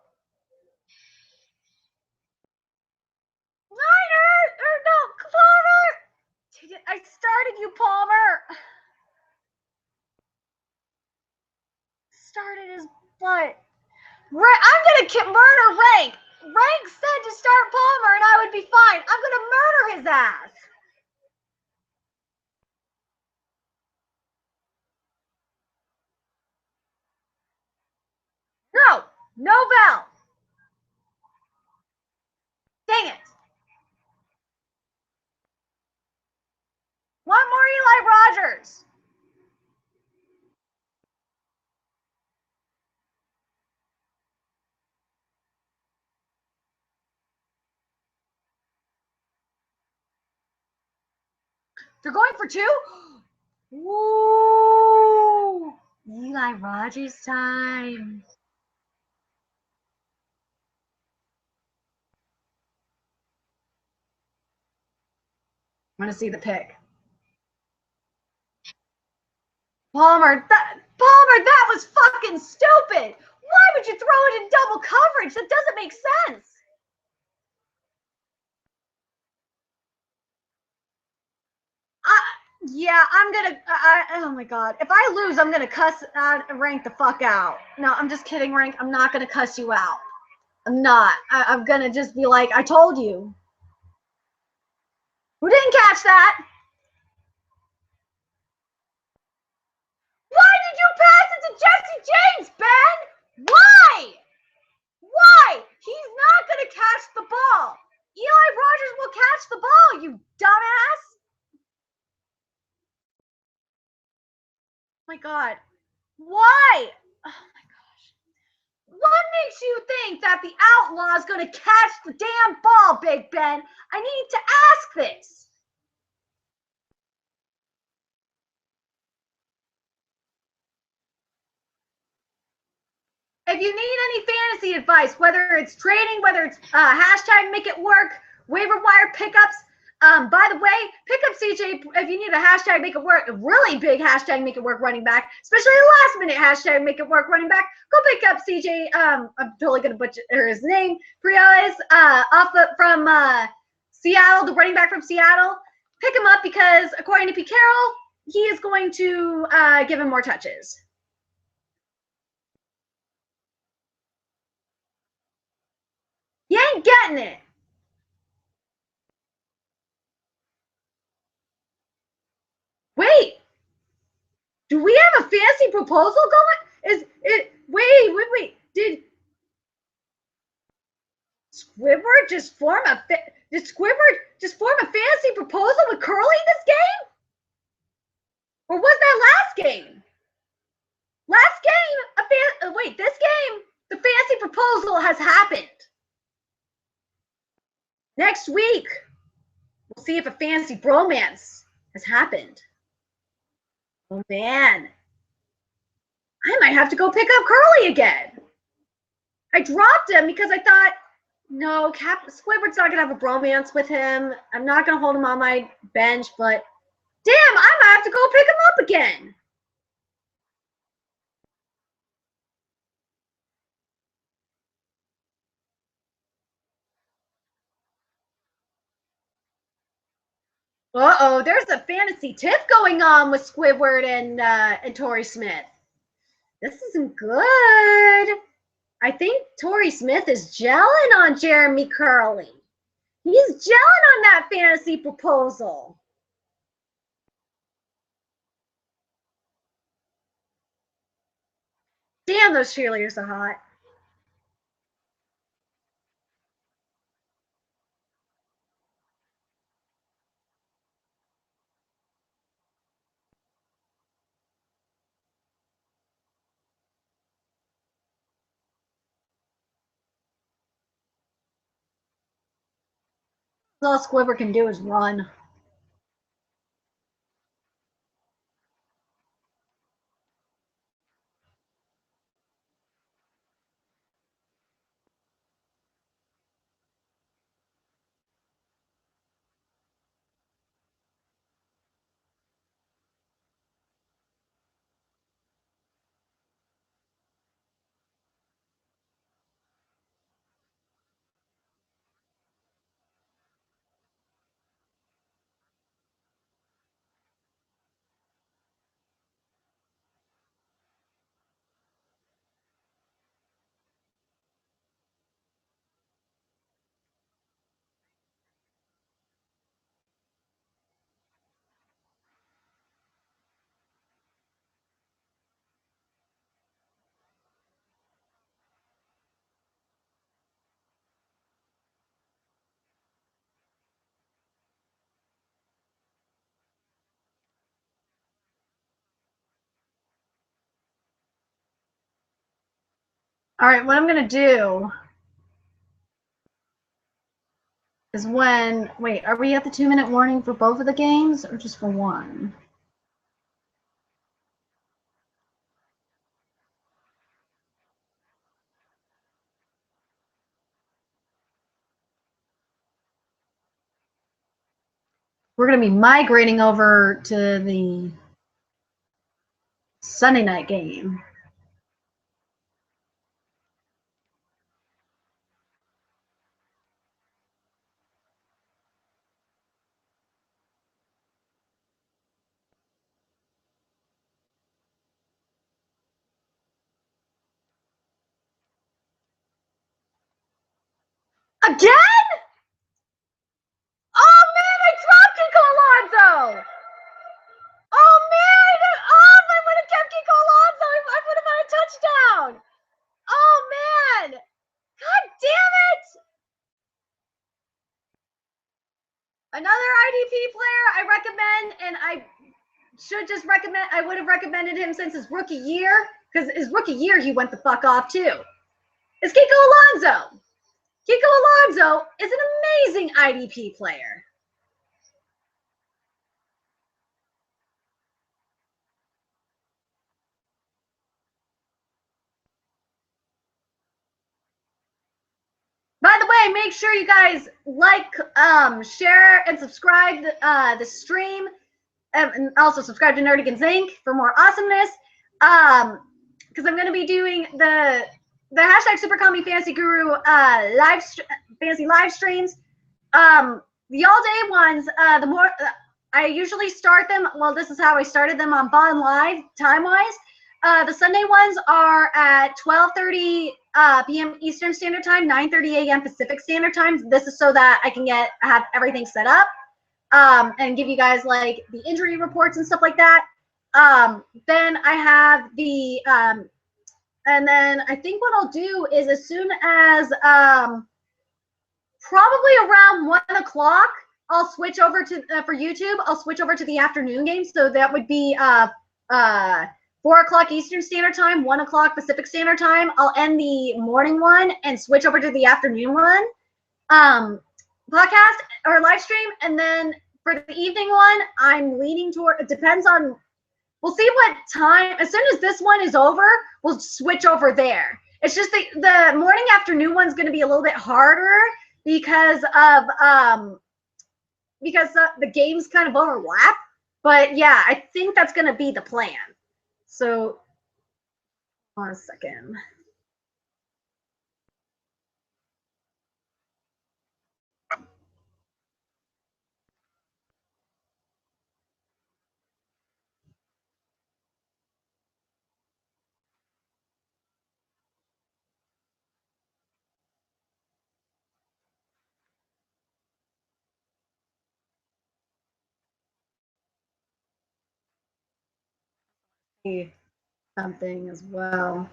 Niner! Or no, Palmer! I started you, Palmer. Started his butt. I'm gonna murder Rank. Rank said to start Palmer and I would be fine. I'm gonna murder his ass. No, no bell. Dang it. One more Eli Rogers. They're going for two? Ooh. Eli Rogers time. I'm gonna see the pick. Palmer, that was fucking stupid. Why would you throw it in double coverage? That doesn't make sense. Yeah, I'm gonna. Oh my god, if I lose, I'm gonna cuss Rank the fuck out. No, I'm just kidding, Rank. I'm not gonna cuss you out. I'm not. I'm gonna just be like, I told you. Who didn't catch that? Why did you pass it to Jesse James, Ben? Why? Why? He's not gonna catch the ball. Eli Rogers will catch the ball, you dumbass. Oh my god. Why? Oh my gosh. What makes you think that the outlaw is going to catch the damn ball, Big Ben? I need to ask this. If you need any fantasy advice, whether it's trading, whether it's hashtag make it work, waiver wire pickups, by the way, pick up CJ if you need a hashtag make it work, a really big hashtag make it work running back, especially a last minute hashtag make it work running back. Go pick up CJ. I'm totally gonna butcher his name. Prioles, from Seattle, the running back from Seattle. Pick him up because according to Pete Carroll, he is going to give him more touches. You ain't getting it. Wait, do we have a fancy proposal going? Is it? Wait. Did Squidward just form a? Did Squidward just form a fancy proposal with Curly this game? Or was that last game? Last game, wait, this game, the fancy proposal has happened. Next week, we'll see if a fancy bromance has happened. Oh man, I might have to go pick up Curly again. I dropped him because I thought, no, Squidward's not gonna have a bromance with him. I'm not gonna hold him on my bench, but damn, I might have to go pick him up again. Uh-oh, there's a fantasy tiff going on with Squidward and Torrey Smith. This isn't good. I think Torrey Smith is gelling on Jeremy Curley. He's gelling on that fantasy proposal. Damn, those cheerleaders are hot. All Squidward can do is run. All right, what I'm going to do is wait, are we at the 2-minute warning for both of the games or just for one? We're going to be migrating over to the Sunday night game. Again? Oh man, I dropped Kiko Alonso. Oh man, if I would have kept Kiko Alonso, I would have had a touchdown. Oh man, god damn it. Another IDP player I recommend, and I should just recommend, I would have recommended him since his rookie year, because his rookie year he went the fuck off too. It's Kiko Alonso. Kiko Alonso is an amazing IDP player. By the way, make sure you guys like, share, and subscribe the stream. And also subscribe to Nerdigans Inc. for more awesomeness. Because I'm going to be doing the hashtag Super Comedy Fantasy Guru fantasy live streams. The all day ones, the more I usually start them. Well, this is how I started them on Bond Live time wise. The Sunday ones are at 12:30 p.m. Eastern Standard Time, 9:30 a.m. Pacific Standard Time. This is so that I can have everything set up. And give you guys like the injury reports and stuff like that. Then I have the, and then I think what I'll do is as soon as probably around 1 o'clock, I'll switch over to, for YouTube, I'll switch over to the afternoon game. So that would be 4 o'clock Eastern Standard Time, 1 o'clock Pacific Standard Time. I'll end the morning one and switch over to the afternoon one. Podcast or live stream, and then for the evening one, I'm leaning toward, it depends on, we'll see what time, as soon as this one is over, we'll switch over there. It's just the morning afternoon one's going to be a little bit harder because of the games kind of overlap. But yeah, I think that's going to be the plan. So, 1 second. Something as well.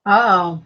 Oh.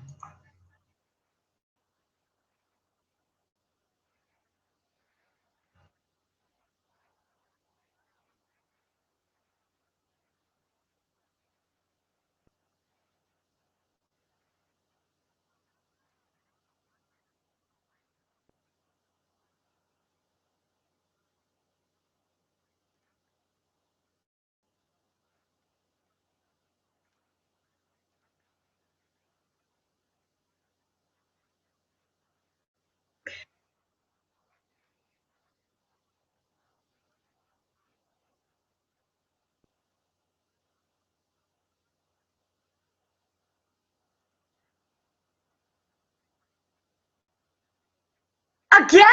Again?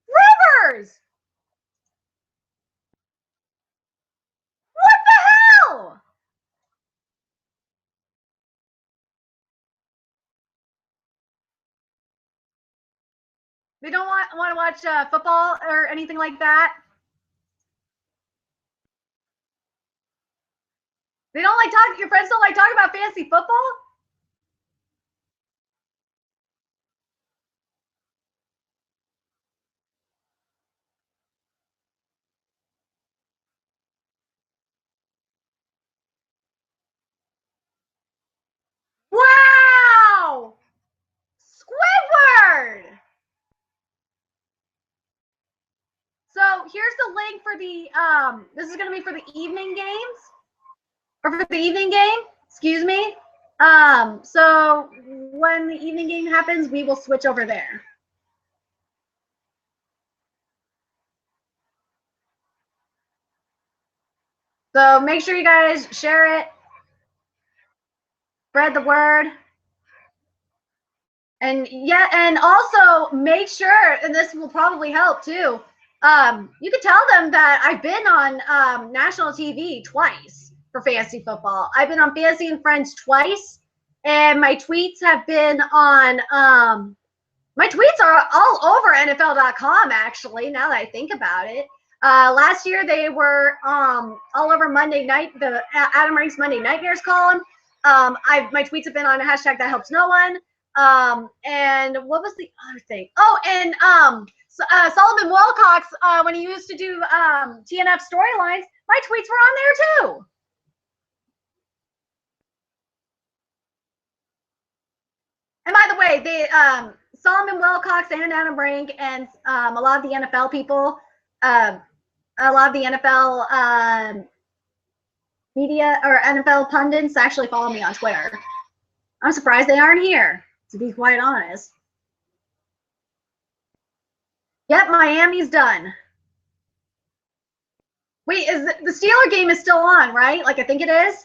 Rivers! What the hell? They don't want to watch football or anything like that? They don't like talking, your friends don't like talking about fantasy football? Wow! Squidward! here's the link for the this is going to be for the evening games, or for the evening game, excuse me. So when the evening game happens, we will switch over there. So make sure you guys share it, spread the word. And yeah, and also make sure, and this will probably help too. You could tell them that I've been on national TV twice for fantasy football. I've been on Fantasy and Friends twice, and my tweets have been on. My tweets are all over NFL.com. Actually, now that I think about it, last year they were all over Monday night, the Adam Ranks Monday Nightmares column. My tweets have been on hashtag That Helps No One. And what was the other thing? Oh, and Solomon Wilcox, when he used to do TNF storylines, my tweets were on there too. And by the way, they Solomon Wilcox and Adam Rank and a lot of the NFL people, a lot of the NFL media or NFL pundits actually follow me on Twitter. I'm surprised they aren't here, to be quite honest. Yep, Miami's done. Wait, is the Steeler game is still on, right? Like I think it is.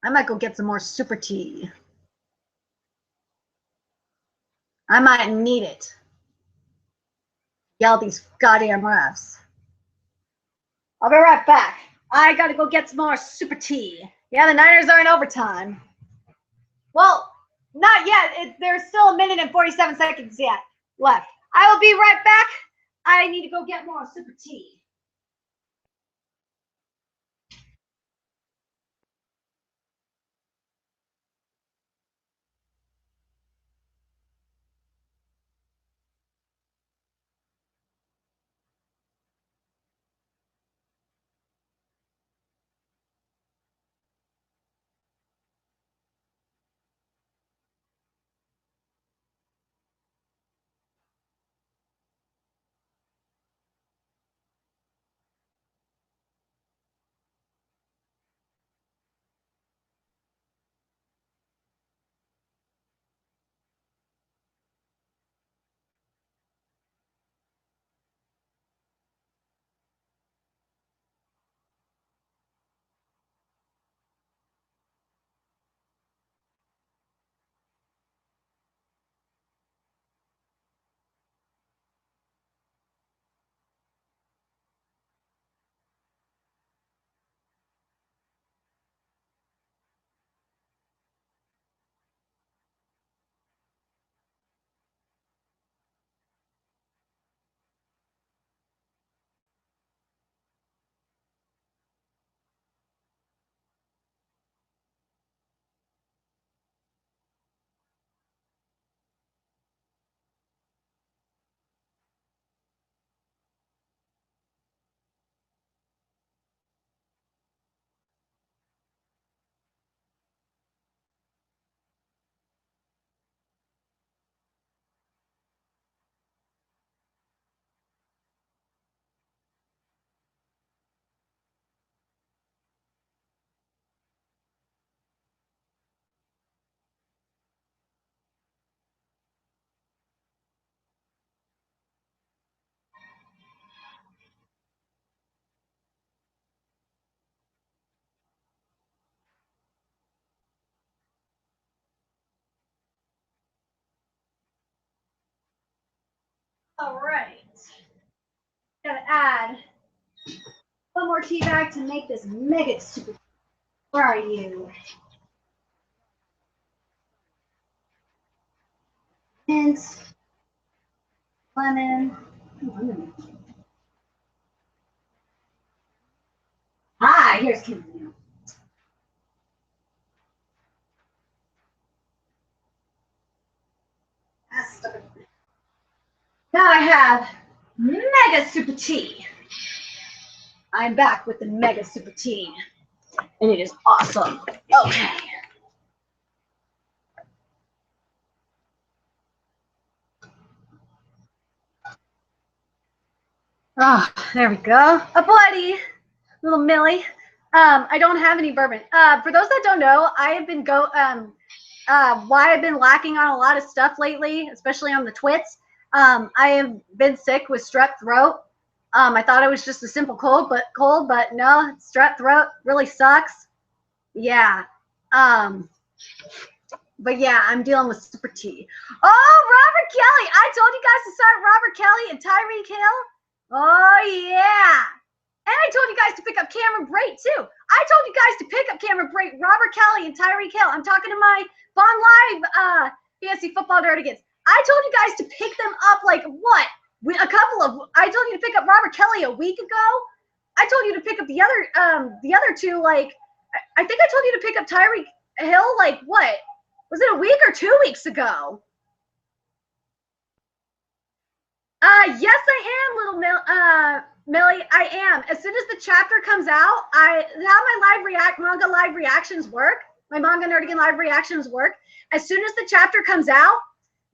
I might go get some more super tea. I might need it. Yell at these goddamn refs. I'll be right back. I gotta go get some more super tea. Yeah, the Niners are in overtime. Well, not yet. There's still a minute and 47 seconds yet left. I will be right back. I need to go get more super tea. All right. Gotta add one more tea bag to make this mega super. Where are you? Mint, lemon. Ah, here's chamomile. Now I have Mega Super Tea. I'm back with the Mega Super Tea, and it is awesome. Okay. Oh, there we go. A buddy, little Millie. I don't have any bourbon. For those that don't know, I have been why I've been lacking on a lot of stuff lately, especially on the twits. I have been sick with strep throat. I thought it was just a simple cold, but no, strep throat really sucks. Yeah. But yeah, I'm dealing with super tea. Oh, Robert Kelly! I told you guys to start Robert Kelly and Tyreek Hill. Oh yeah. And I told you guys to pick up Cameron Brate too. I told you guys to pick up Cameron Brate, Robert Kelly, and Tyreek Hill. I'm talking to my Bond Live fantasy football nerdigans. I told you guys to pick them up like what? I told you to pick up Robert Kelly a week ago. I told you to pick up the other two like I think I told you to pick up Tyreek Hill like what? Was it a week or 2 weeks ago? Yes, I am, little Millie. I am. As soon as the chapter comes out, how my manga live reactions work. My manga nerdigan live reactions work. As soon as the chapter comes out,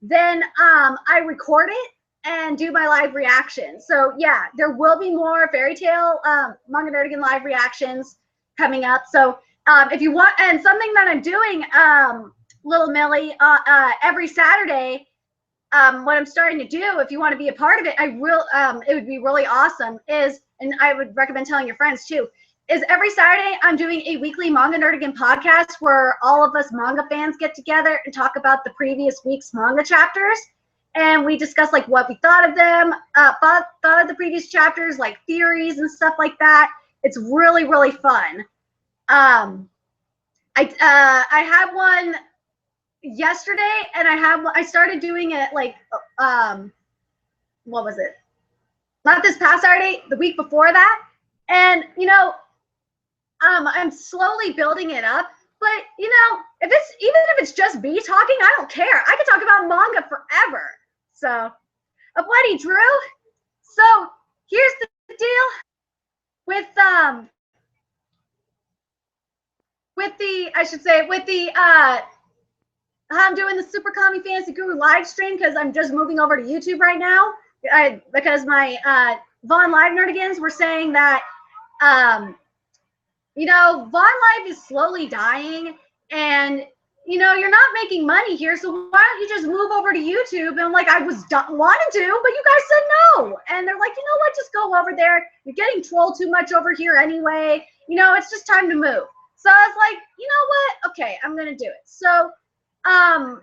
then I record it and do my live reaction. So yeah, there will be more fairy tale manga nerdigan live reactions coming up. So if you want, and something that I'm doing, little Millie, every Saturday. What I'm starting to do, if you want to be a part of it, it would be really awesome. And I would recommend telling your friends too. Is every Saturday I'm doing a weekly manga nerdigan podcast where all of us manga fans get together and talk about the previous week's manga chapters, and we discuss like what we thought of them, thought of the previous chapters, like theories and stuff like that. It's really really fun. I had one yesterday, and I started doing it like what was it, not this past Saturday, the week before that. And I'm slowly building it up, but even if it's just me talking, I don't care. I could talk about manga forever. So a buddy Drew. So here's the deal with the I'm doing the Super Kami Fantasy Guru live stream because I'm just moving over to YouTube right now. Because my Vaughn Live Nerdigans were saying that, Vaughn Live is slowly dying, and you're not making money here, so why don't you just move over to YouTube? And I'm like, I was wanting to, but you guys said no. And they're like, you know what? Just go over there. You're getting trolled too much over here anyway. It's just time to move. So I was like, you know what? Okay, I'm gonna do it. So how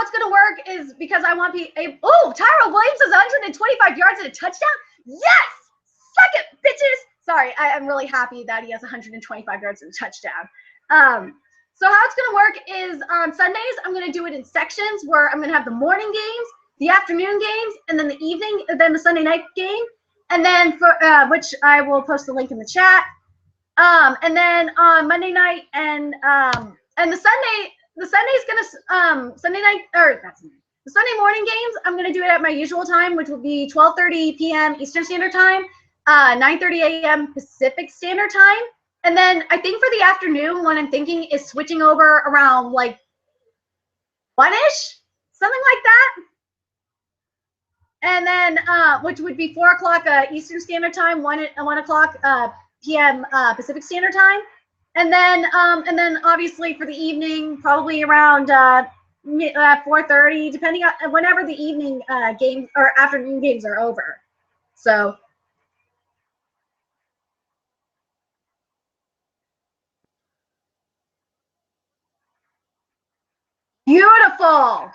it's going to work is because I want Tyrell Williams has 125 yards and a touchdown. Yes, suck it, bitches. Sorry, I'm really happy that he has 125 yards and a touchdown. So how it's going to work is on Sundays I'm going to do it in sections where I'm going to have the morning games, the afternoon games, and then the evening, then the Sunday night game, and then for which I will post the link in the chat. And then on Monday night and the Sunday's gonna Sunday night, or that's the Sunday morning games. I'm gonna do it at my usual time, which will be 12:30 p.m. Eastern Standard Time, 9:30 a.m. Pacific Standard Time. And then I think for the afternoon, what I'm thinking is switching over around like 1-ish, something like that. And then which would be 4 o'clock Eastern Standard Time, 1 o'clock p.m. Pacific Standard Time. And then obviously for the evening, probably around 4:30, depending on whenever the evening games or afternoon games are over. So beautiful.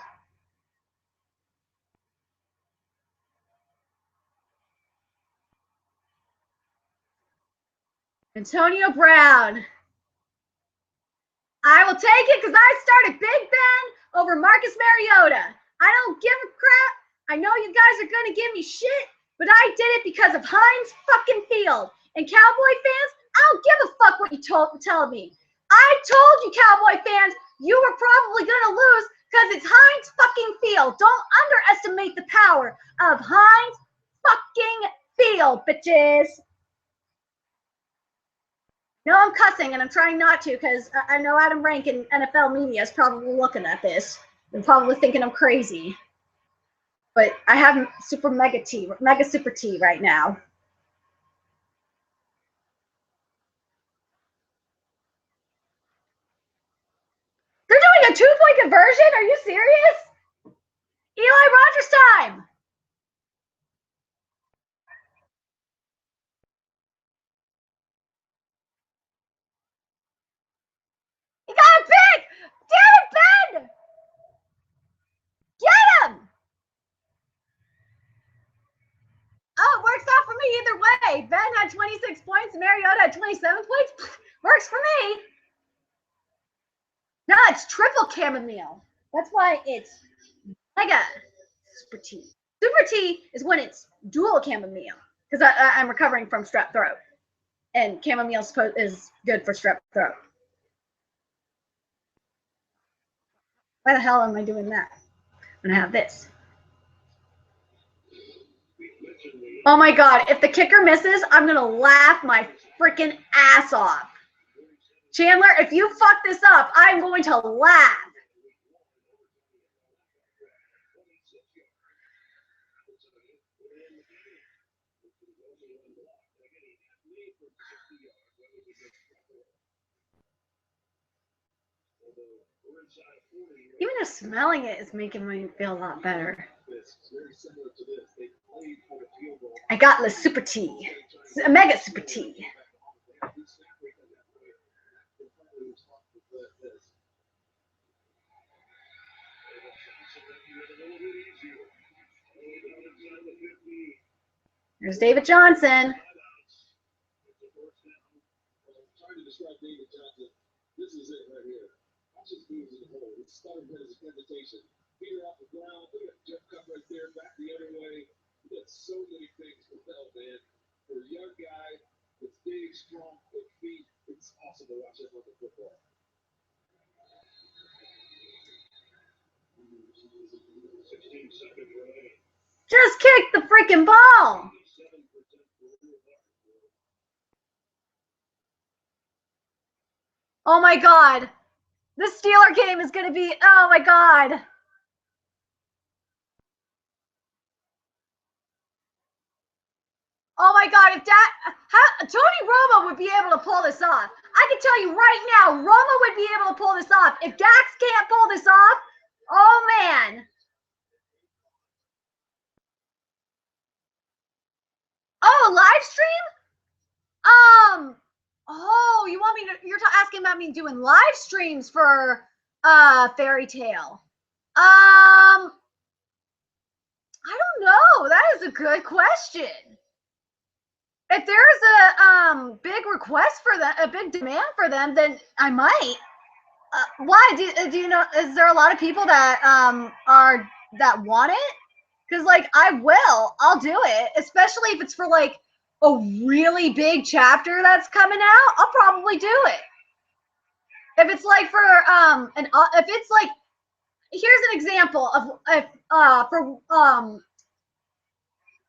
Antonio Brown. I will take it because I started Big Ben over Marcus Mariota. I don't give a crap. I know you guys are going to give me shit, but I did it because of Heinz fucking Field. And Cowboy fans, I don't give a fuck what you tell me. I told you, Cowboy fans, you were probably going to lose because it's Heinz fucking Field. Don't underestimate the power of Heinz fucking Field, bitches. No, I'm cussing, and I'm trying not to because I know Adam Rank and NFL media is probably looking at this and probably thinking I'm crazy. But I have mega super T right now. They're doing a 2-point conversion? Are you serious? Eli Rogers time. He got a pick. Damn it, Ben. Get him. Oh, it works out for me either way. Ben had 26 points. Mariota had 27 points. Works for me. No, it's triple chamomile. That's why it's mega super T. Super T is when it's dual chamomile because I'm recovering from strep throat, and chamomile is good for strep throat. Why the hell am I doing that? I'm gonna have this. Oh my god! If the kicker misses, I'm gonna laugh my freaking ass off. Chandler, if you fuck this up, I'm going to laugh. Even just smelling it is making me feel a lot better. I got the super T, a mega super T. There's David Johnson. This is it right here. Watch his moves in the hole. It started with his hesitation. Peter off the ground. Look at Jeff Cup right there, back the other way. He got so many things to tell, man. For a young guy with big, strong, quick feet, it's awesome to watch him on the football. Just kick the freaking ball. Oh my god. This Steeler game is going to be, oh my god. Oh my god, if Tony Romo would be able to pull this off. I can tell you right now, Romo would be able to pull this off. If Dax can't pull this off, oh man. Oh, live stream? Oh, you want me to, you're asking about me doing live streams for Fairy Tale. I don't know. That is a good question. If there's a big request for them, a big demand for them, then I might. Why do you know? Is there a lot of people that that want it? Because like I'll do it, especially if it's for like a really big chapter that's coming out. I'll probably do it. If it's like for if it's like, here's an example of if for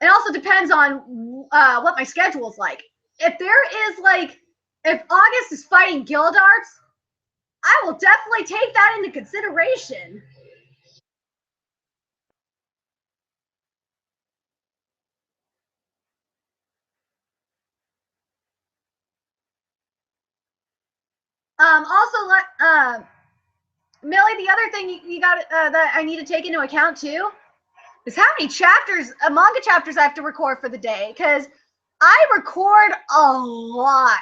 it also depends on what my schedule is like. If there is like, if August is fighting Gildarts, I will definitely take that into consideration. Also, Millie, the other thing you got that I need to take into account too is how many chapters, manga chapters I have to record for the day, because I record a lot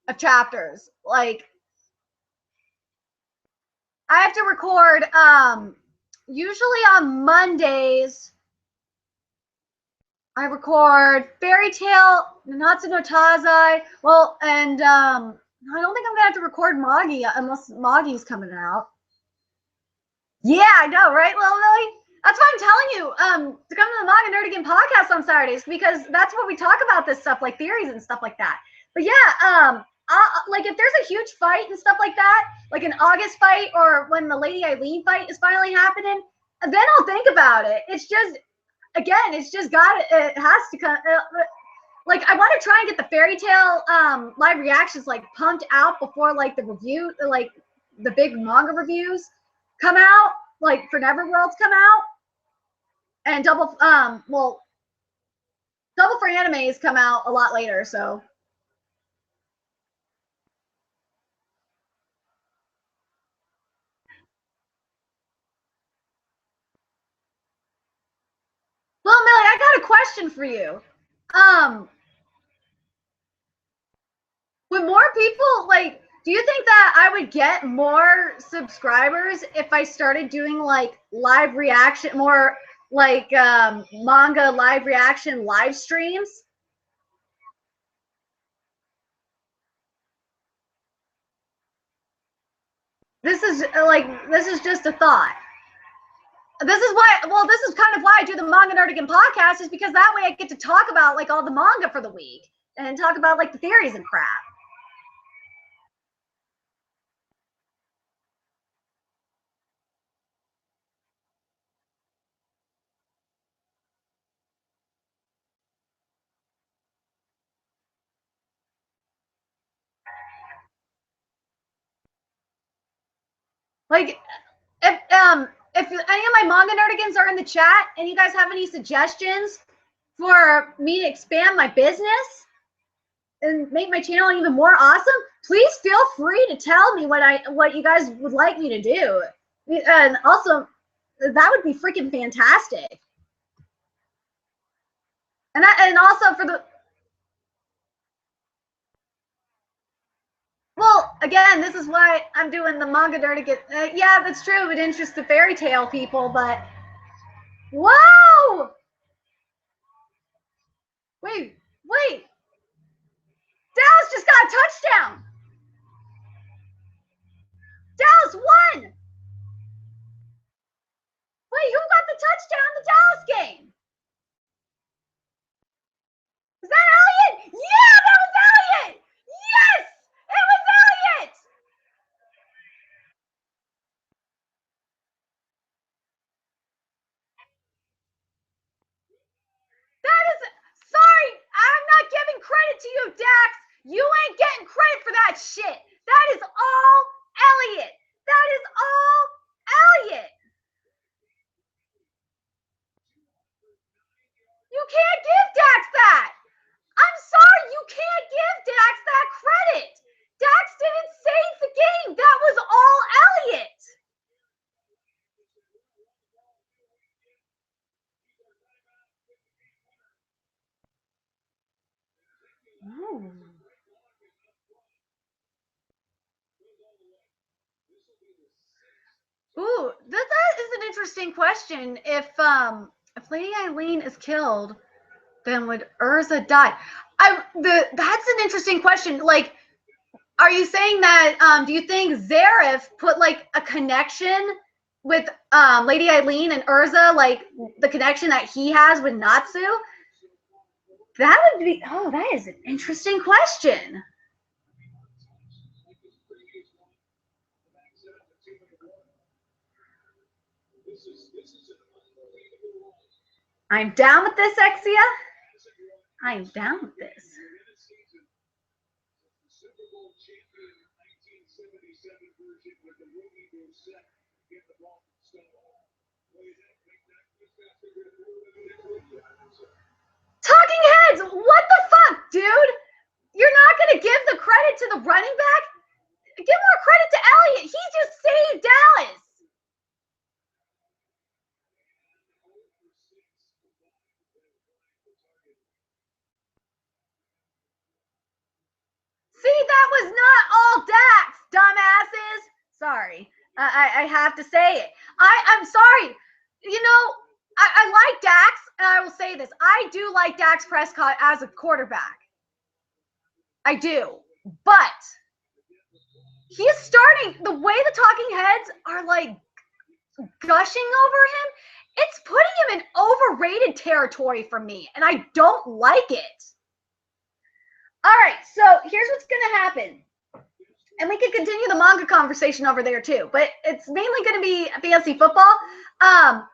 of chapters. Like, I have to record usually on Mondays. I record Fairy Tale, Nanatsu no Taizai, well, and I don't think I'm gonna have to record Moggy unless Moggy's coming out. Yeah, I know, right, Lil Lily? That's why I'm telling you, to come to the Mog and Nerd Again podcast on Saturdays, because that's where we talk about this stuff, like theories and stuff like that. But yeah, like if there's a huge fight and stuff like that, like an August fight or when the Lady Eileen fight is finally happening, then I'll think about it. It's just, again, it's just it has to come. Like I want to try and get the fairy tale live reactions like pumped out before like the review, like the big manga reviews come out, like for Neverworlds come out, and Double for Animes come out a lot later. So well, Millie, I got a question for you. Would more people like? Do you think that I would get more subscribers if I started doing like live reaction, more like manga live reaction live streams? This is just a thought. This is why, well, this is kind of why I do the Manga Nerdigan podcast, is because that way I get to talk about like all the manga for the week and talk about like the theories and crap. Like if any of my manga nerdigans are in the chat and you guys have any suggestions for me to expand my business and make my channel even more awesome, please feel free to tell me what you guys would like me to do. And also, that would be freaking fantastic. And also for the, well, again, this is why I'm doing the manga nerdigan. Yeah, that's true. It interests the fairy tale people, but whoa! Wait! Dallas just got a touchdown. Dallas won. Wait, who got the touchdown in the Dallas game? Is that Elliott? Yeah, that was Elliott. Yes, it was Elliott. That is, sorry, I'm not giving credit to you, Dax. You ain't getting credit for that shit. That is all Elliott. That is all Elliott. You can't give Dax that. I'm sorry, you can't give Dax that credit. Dax didn't save the game. That was all Elliott. Ooh. Ooh, that is an interesting question. If Lady Eileen is killed, then would Urza die? That's an interesting question. Like, are you saying that do you think Zareth put like a connection with Lady Eileen and Urza, like the connection that he has with Natsu? That would be, oh, that is an interesting question. I'm down with this, Exia. I'm down with this. Talking heads, what the fuck, dude? You're not going to give the credit to the running back? Give more credit to Elliott. He just saved Dallas. See, that was not all Dax, dumbasses. Sorry. I have to say it. I'm sorry. You know, I like Dax, and I will say this. I do like Dax Prescott as a quarterback. I do. But he's starting, the way the talking heads are like gushing over him, it's putting him in overrated territory for me, and I don't like it. All right, so here's what's gonna happen. And we can continue the manga conversation over there too, but it's mainly going to be fantasy football. I'm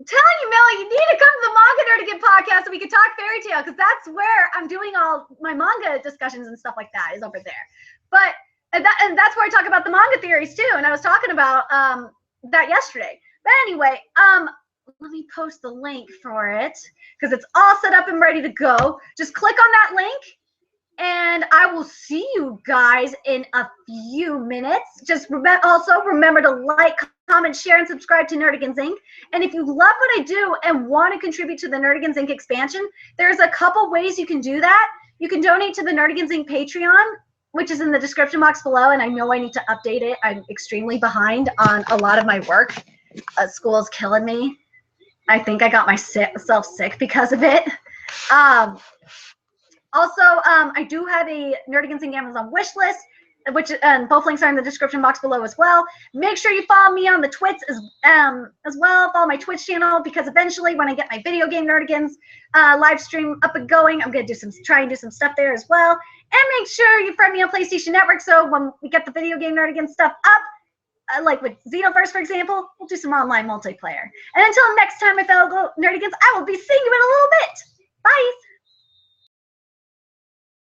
telling you, Millie, you need to come to the Manga Nerdigan podcast so we can talk fairy tale, because that's where I'm doing all my manga discussions and stuff like that is over there. But and that's where I talk about the manga theories too. And I was talking about that yesterday. But anyway, let me post the link for it because it's all set up and ready to go. Just click on that link. And I will see you guys in a few minutes. Just also remember to like, comment, share, and subscribe to Nerdigans Inc. And if you love what I do and want to contribute to the Nerdigans Inc. expansion, there's a couple ways you can do that. You can donate to the Nerdigans Inc. Patreon, which is in the description box below. And I know I need to update it. I'm extremely behind on a lot of my work. School's killing me. I think I got myself sick because of it. Also, I do have a Nerdigans Inc. Amazon wish list, which both links are in the description box below as well. Make sure you follow me on the Twits as well. Follow my Twitch channel, because eventually when I get my video game Nerdigans live stream up and going, I'm gonna try and do some stuff there as well. And make sure you friend me on PlayStation Network, so when we get the video game Nerdigans stuff up, like with Xenoverse, for example, we'll do some online multiplayer. And until next time, my fellow Nerdigans, I will be seeing you in a little bit. Bye.